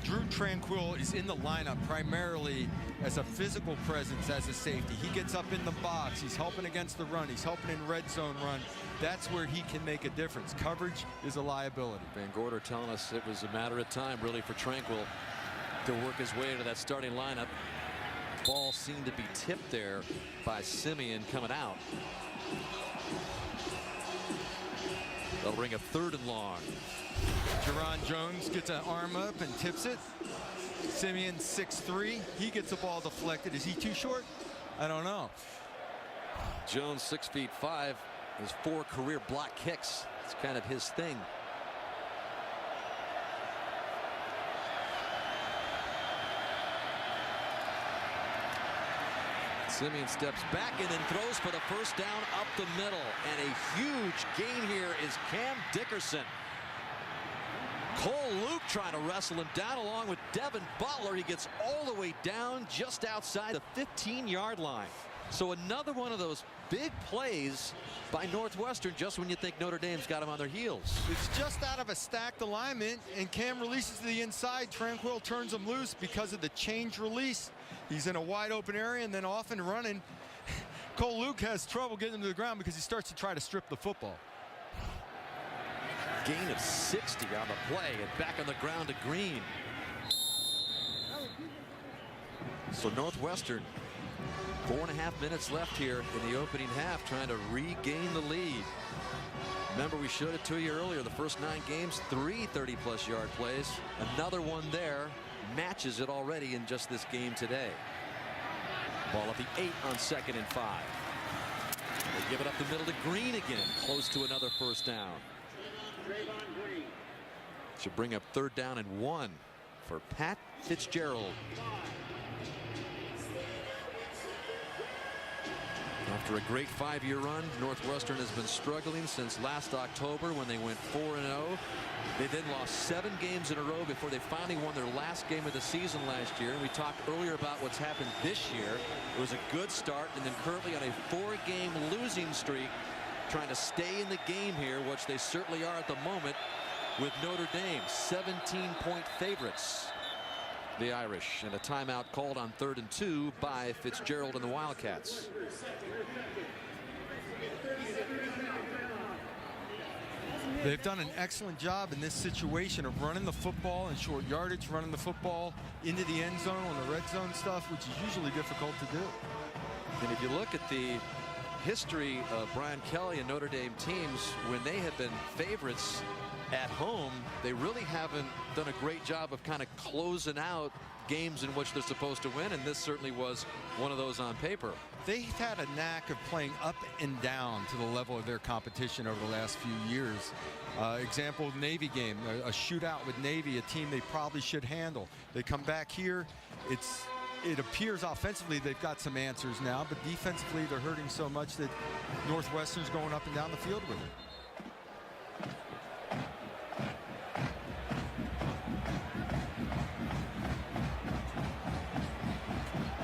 Drew Tranquil is in the lineup primarily as a physical presence as a safety. He gets up in the box. He's helping against the run. He's helping in red zone run. That's where he can make a difference. Coverage is a liability. Van Gorder telling us it was a matter of time really for Tranquil to work his way into that starting lineup. Ball seemed to be tipped there by Simeon coming out. They'll bring a 3rd and long. Jerron Jones gets an arm up and tips it. Simeon 6'3". He gets the ball deflected. Is he too short? I don't know. Jones 6'5". His 4 career block kicks. It's kind of his thing. Simeon steps back and then throws for the first down up the middle. And a huge gain here is Cam Dickerson. Cole Luke trying to wrestle him down along with Devin Butler. He gets all the way down just outside the 15-yard line. So another one of those big plays by Northwestern just when you think Notre Dame's got him on their heels. It's just out of a stacked alignment, and Cam releases to the inside. Tranquil turns him loose because of the change release. He's in a wide open area and then off and running. Cole Luke has trouble getting him to the ground because he starts to try to strip the football. Gain of 60 on the play and back on the ground to Green. So Northwestern, 4.5 minutes left here in the opening half, trying to regain the lead. Remember, we showed it to you earlier. The first 9 games, 3 30-plus yard plays. Another one there matches it already in just this game today. Ball at the 8 on 2nd and 5. They give it up the middle to Green again, close to another first down. Should bring up 3rd down and 1 for Pat Fitzgerald. After a great 5-year run, Northwestern has been struggling since last October when they went 4-0. They then lost 7 games in a row before they finally won their last game of the season last year. And we talked earlier about what's happened this year. It was a good start, and then currently on a 4-game losing streak, trying to stay in the game here, which they certainly are at the moment, with Notre Dame 17-point favorites. The Irish, and a timeout called on 3rd and 2 by Fitzgerald and the Wildcats. They've done an excellent job in this situation of running the football in short yardage, running the football into the end zone on the red zone stuff, which is usually difficult to do. And if you look at the history of Brian Kelly and Notre Dame teams, when they have been favorites at home, they really haven't done a great job of kind of closing out games in which they're supposed to win, and this certainly was one of those on paper. They've had a knack of playing up and down to the level of their competition over the last few years. Example, Navy game, a shootout with Navy, a team they probably should handle. They come back here, it appears offensively they've got some answers now, but defensively they're hurting so much that Northwestern's going up and down the field with it.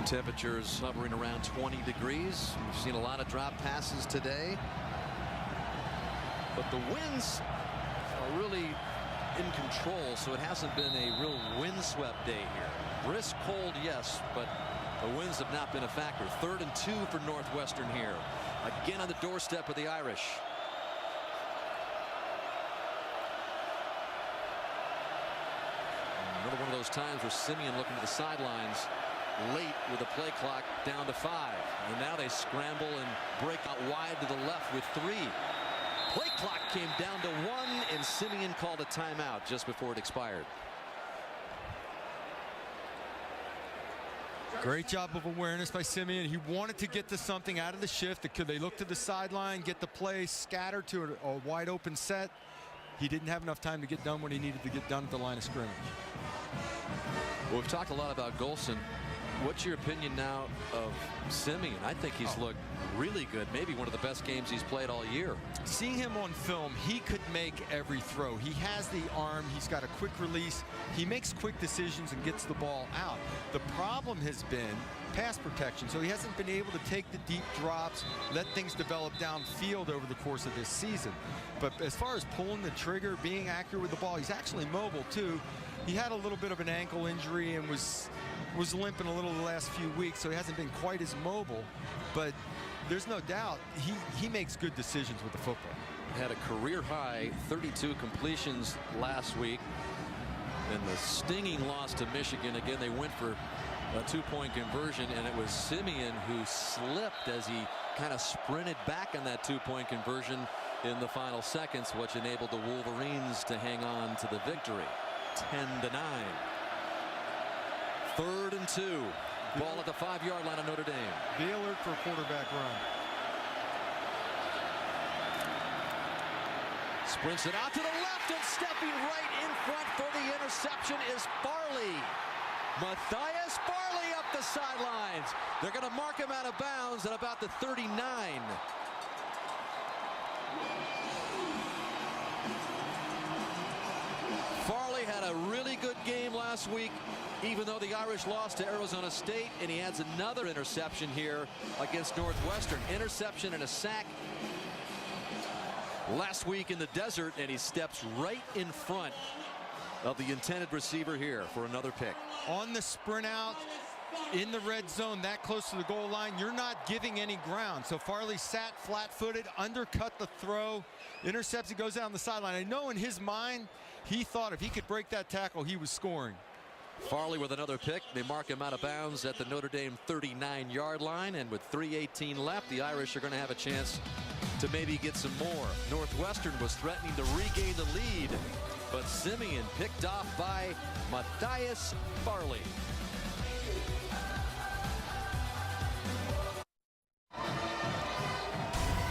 Temperatures hovering around 20 degrees. We've seen a lot of drop passes today, but the winds are really in control, so it hasn't been a real windswept day here. Brisk cold, yes, but the winds have not been a factor. 3rd and 2 for Northwestern here. Again on the doorstep of the Irish. Another one of those times where Simeon looking to the sidelines late with the play clock down to 5. And now they scramble and break out wide to the left with 3. Play clock came down to 1, and Simeon called a timeout just before it expired. Great job of awareness by Simeon. He wanted to get to something out of the shift. Could they look to the sideline, get the play scattered to a wide open set? He didn't have enough time to get done what he needed to get done at the line of scrimmage. Well, we've talked a lot about Golson. What's your opinion now of Simeon? I think he's looked really good. Maybe one of the best games he's played all year. Seeing him on film, he could make every throw. He has the arm. He's got a quick release. He makes quick decisions and gets the ball out. The problem has been pass protection. So he hasn't been able to take the deep drops, let things develop downfield over the course of this season. But as far as pulling the trigger, being accurate with the ball, he's actually mobile too. He had a little bit of an ankle injury and was limping a little the last few weeks, so he hasn't been quite as mobile. But there's no doubt he makes good decisions with the football. Had a career high 32 completions last week. And the stinging loss to Michigan. Again, they went for a 2-point conversion, and it was Simeon who slipped as he kind of sprinted back on that 2-point conversion in the final seconds, which enabled the Wolverines to hang on to the victory. 10-9. 3rd and 2. Ball at the 5-yard line of Notre Dame. Be alert for a quarterback run. Sprints it out to the left, and stepping right in front for the interception is Farley. Matthias Farley up the sidelines. They're going to mark him out of bounds at about the 39. Farley had a really good game last week, even though the Irish lost to Arizona State, and he adds another interception here against Northwestern. Interception and a sack last week in the desert, and he steps right in front of the intended receiver here for another pick. On the sprint out in the red zone that close to the goal line, you're not giving any ground. So Farley sat flat-footed, undercut the throw, intercepts, he goes down the sideline. I know in his mind he thought if he could break that tackle, he was scoring. Farley with another pick. They mark him out of bounds at the Notre Dame 39-yard line, and with 3:18 left, the Irish are going to have a chance to maybe get some more. Northwestern was threatening to regain the lead, but Simeon picked off by Matthias Farley.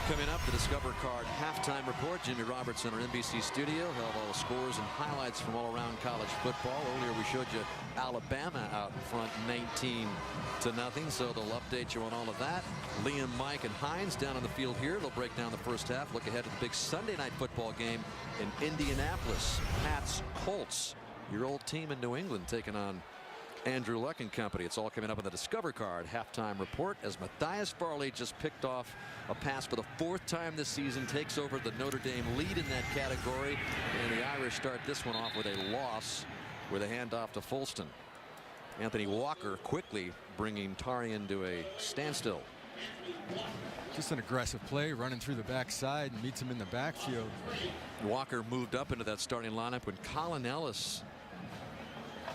Coming up, the Discover Card halftime report. Jimmy Robertson, our NBC studio. He'll have all the scores and highlights from all around college football. Earlier we showed you Alabama out in front 19-0, so they'll update you on all of that. Liam, Mike, and Hines down on the field here. They'll break down the first half. Look ahead to the big Sunday night football game in Indianapolis. Pats, Colts, your old team in New England, taking on Andrew Luck and company. It's all coming up on the Discover Card halftime report as Matthias Farley just picked off a pass for the 4th time this season, takes over the Notre Dame lead in that category, and the Irish start this one off with a loss with a handoff to Folston. Anthony Walker quickly bringing Tarian to a standstill. Just an aggressive play, running through the backside, and meets him in the backfield. Walker moved up into that starting lineup when Colin Ellis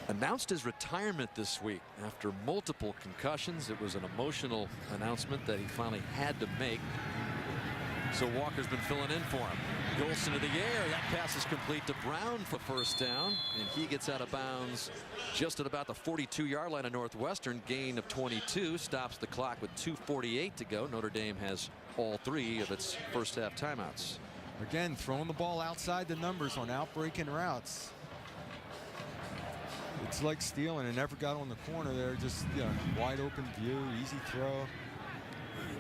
announced his retirement this week after multiple concussions. It was an emotional announcement that he finally had to make. So Walker's been filling in for him. Golson to the air. That pass is complete to Brown for first down, and he gets out of bounds just at about the 42-yard line of Northwestern. Gain of 22 stops the clock with 2:48 to go. Notre Dame has all 3 of its first half timeouts. Again, throwing the ball outside the numbers on outbreaking routes. It's like stealing, and never got on the corner there. Just wide open view, easy throw.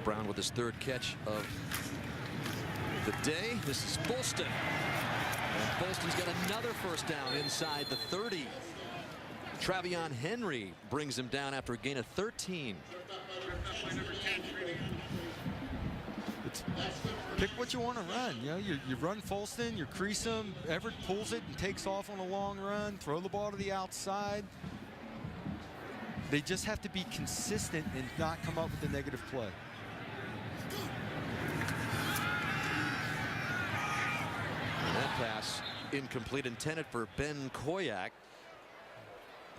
Brown with his 3rd catch of the day. This is Folston. And Folston's got another first down inside the 30. Travion Henry brings him down after a gain of 13. Pick what you want to run. You know, you run Folston, you crease him. Everett pulls it and takes off on a long run. Throw the ball to the outside. They just have to be consistent and not come up with the negative play. That pass incomplete, intended for Ben Koyak,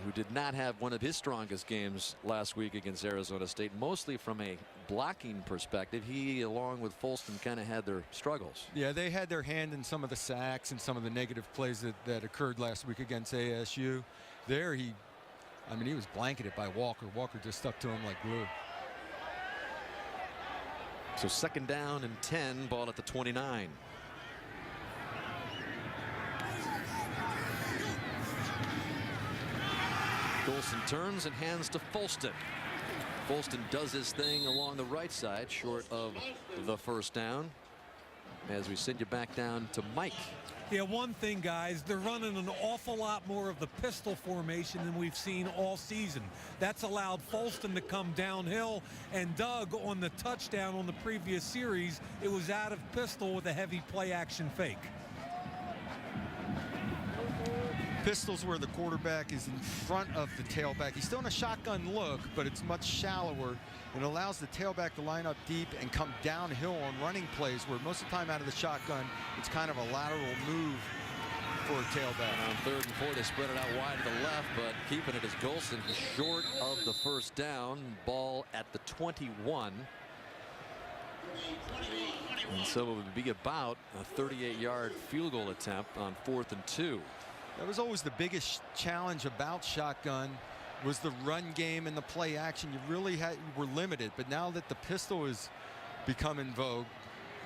who did not have one of his strongest games last week against Arizona State, mostly from a blocking perspective. He, along with Folston, kind of had their struggles. Yeah, they had their hand in some of the sacks and some of the negative plays that occurred last week against ASU. There, he was blanketed by Walker. Walker just stuck to him like glue. So 2nd down and 10, ball at the 29. Golson turns and hands to Folston. Folston does his thing along the right side, short of the 1st down. As we send you back down to Mike. Yeah, one thing, guys, they're running an awful lot more of the pistol formation than we've seen all season. That's allowed Folston to come downhill, and Doug, on the touchdown on the previous series, it was out of pistol with a heavy play action fake. Pistols where the quarterback is in front of the tailback. He's still in a shotgun look, but it's much shallower and allows the tailback to line up deep and come downhill on running plays, where most of the time out of the shotgun, it's kind of a lateral move for a tailback. On 3rd and 4, they spread it out wide to the left, but keeping it as Golson short of the 1st down. Ball at the 21. And so it would be about a 38-yard field goal attempt on 4th and 2. That was always the biggest challenge about shotgun, was the run game and the play action. You were limited, but now that the pistol has become in vogue,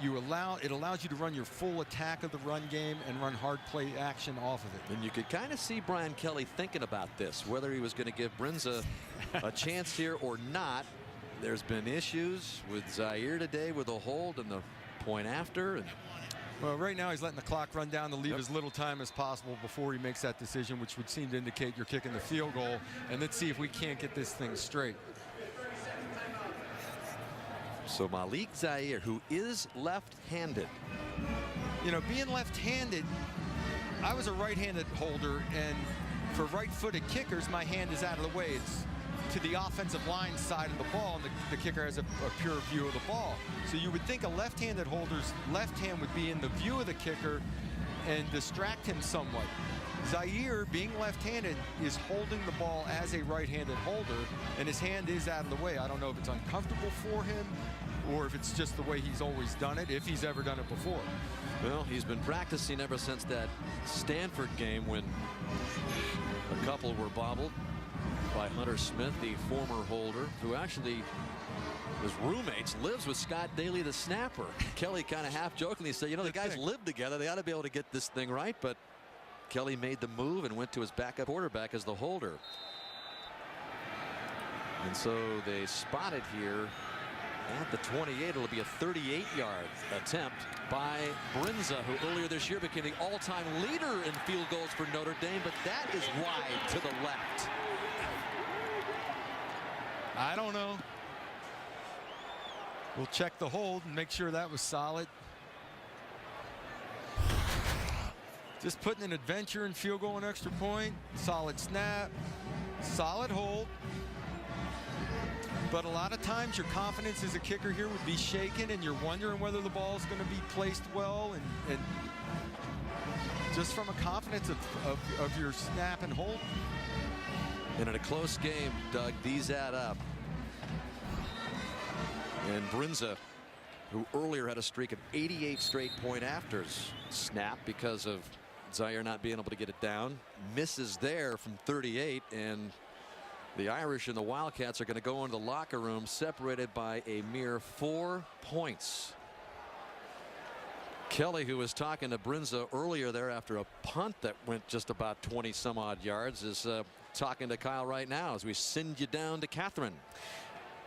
it allows you to run your full attack of the run game and run hard play action off of it. And you could kind of see Brian Kelly thinking about this, whether he was going to give Brinza a chance here or not. There's been issues with Zaire today with a hold and the point after. And well, right now he's letting the clock run down to leave as little time as possible before he makes that decision, which would seem to indicate you're kicking the field goal. And let's see if we can't get this thing straight. So Malik Zaire, who is left-handed. You know, being left-handed, I was a right-handed holder, and for right-footed kickers, my hand is out of the way. It's to the offensive line side of the ball, and the kicker has a pure view of the ball. So you would think a left-handed holder's left hand would be in the view of the kicker and distract him somewhat. Zaire, being left-handed, is holding the ball as a right-handed holder, and his hand is out of the way. I don't know if it's uncomfortable for him or if it's just the way he's always done it, if he's ever done it before. Well, he's been practicing ever since that Stanford game when a couple were bobbled by Hunter Smith, the former holder, who actually was roommates, lives with Scott Daly, the snapper. Kelly kind of half jokingly said, you know, the guys live together. They ought to be able to get this thing right. But Kelly made the move and went to his backup quarterback as the holder. And so they spotted here at the 28. It'll be a 38-yard attempt by Brinza, who earlier this year became the all-time leader in field goals for Notre Dame, but that is wide to the left. I don't know. We'll check the hold and make sure that was solid. Just putting an adventure in field goal and extra point. Solid snap, solid hold. But a lot of times your confidence as a kicker here would be shaken, and you're wondering whether the ball is going to be placed well, and just from a confidence of your snap and hold. And in a close game, Doug, these add up. And Brinza, who earlier had a streak of 88 straight point afters, snap because of Zaire not being able to get it down, misses there from 38, and the Irish and the Wildcats are going to go into the locker room separated by a mere 4 points. Kelly, who was talking to Brinza earlier there after a punt that went just about 20 some odd yards, is talking to Kyle right now as we send you down to Catherine.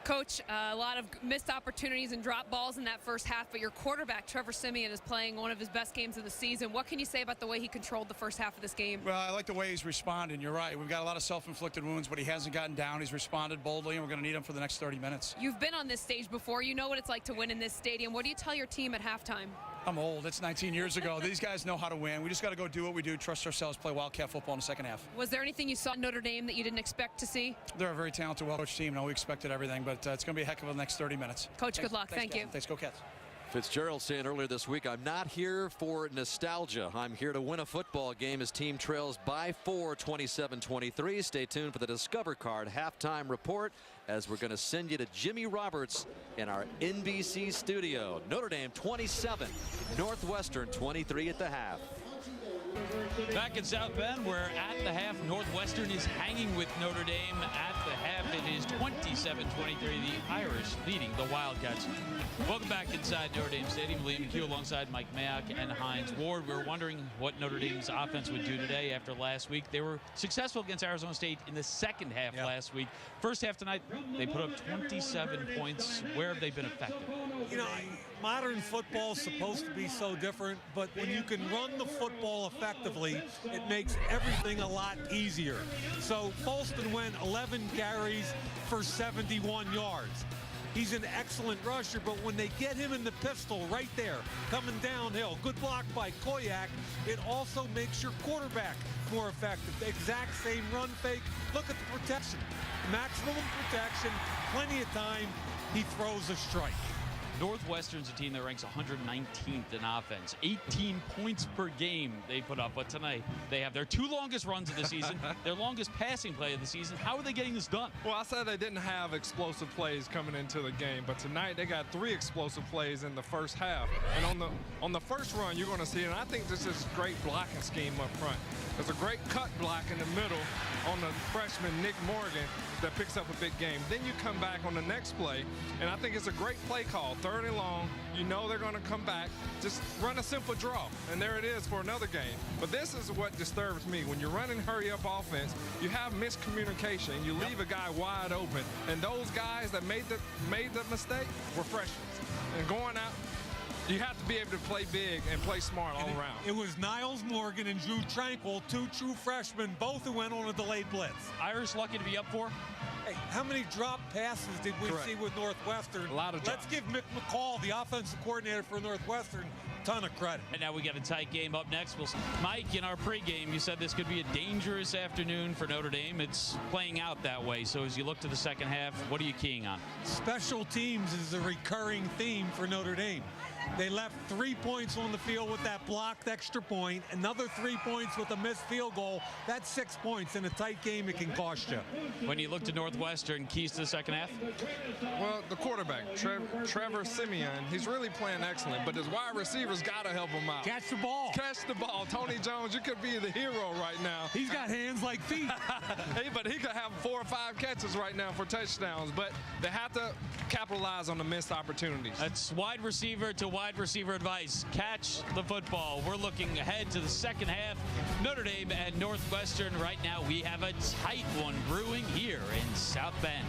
Coach, a lot of missed opportunities and drop balls in that first half, but your quarterback, Trevor Siemian, is playing one of his best games of the season. What can you say about the way he controlled the first half of this game? Well, I like the way he's responding. You're right. We've got a lot of self-inflicted wounds, but he hasn't gotten down. He's responded boldly, and we're going to need him for the next 30 minutes. You've been on this stage before. You know what it's like to win in this stadium. What do you tell your team at halftime? I'm old. It's 19 years ago. These guys know how to win. We just got to go do what we do, trust ourselves, play Wildcat football in the second half. Was there anything you saw in Notre Dame that you didn't expect to see? They're a very talented, well-coached team. No, we expected everything, but it's going to be a heck of a next 30 minutes. Coach, good luck. Thank you. Thanks, go Cats. Fitzgerald saying earlier this week, I'm not here for nostalgia. I'm here to win a football game. His team trails by 4, 27-23. Stay tuned for the Discover Card halftime report as we're going to send you to Jimmy Roberts in our NBC studio. Notre Dame 27, Northwestern 23 at the half. Back in South Bend, where at the half Northwestern is hanging with Notre Dame. At the half it is 27-23, the Irish leading the Wildcats. Welcome back inside Notre Dame Stadium. Lee McHugh alongside Mike Mayock and Hines Ward. We're wondering what Notre Dame's offense would do today after last week. They were successful against Arizona State in the second half last week. First half tonight, they put up 27 points. Where have they been effective? You know, modern football is supposed to be so different, but when you can run the football effectively, it makes everything a lot easier. So Folston went 11 carries for 71 yards. He's an excellent rusher, but when they get him in the pistol right there, coming downhill, good block by Koyak, it also makes your quarterback more effective. The exact same run fake. Look at the protection. Maximum protection, plenty of time. He throws a strike. Northwestern's a team that ranks 119th in offense. 18 points per game they put up. But tonight, they have their 2 longest runs of the season, their longest passing play of the season. How are they getting this done? Well, I said they didn't have explosive plays coming into the game, but tonight they got 3 explosive plays in the first half. And on the first run, you're going to see, and I think this is a great blocking scheme up front. There's a great cut block in the middle on the freshman Nick Morgan that picks up a big game. Then you come back on the next play, and I think it's a great play call. 3rd and long, you know they're going to come back. Just run a simple draw, and there it is for another game. But this is what disturbs me. When you're running hurry-up offense, you have miscommunication. You leave a guy wide open, and those guys that made the mistake were freshmen. And going out, you have to be able to play big and play smart all around. It was Niles Morgan and Drew Tranquil, 2 true freshmen, both who went on a delayed blitz. Irish lucky to be up for? Hey, how many drop passes did we see with Northwestern? A lot of drops. Let's give Mick McCall, the offensive coordinator for Northwestern, a ton of credit. And now we got a tight game up next. Mike, in our pregame, you said this could be a dangerous afternoon for Notre Dame. It's playing out that way. So as you look to the second half, what are you keying on? Special teams is a recurring theme for Notre Dame. They left 3 points on the field with that blocked extra point, another 3 points with a missed field goal. That's 6 points. In a tight game, it can cost you. When you look to Northwestern, keys to the second half? Well, the quarterback, Trevor Siemian, he's really playing excellent, but his wide receivers got to help him out. Catch the ball. Catch the ball. Tony Jones, you could be the hero right now. He's got hands like feet. Hey, but he could have 4 or 5 catches right now for touchdowns, but they have to capitalize on the missed opportunities. That's wide receiver to wide receiver advice. Catch the football. We're looking ahead to the second half. Notre Dame and Northwestern. Right now we have a tight one brewing here in South Bend.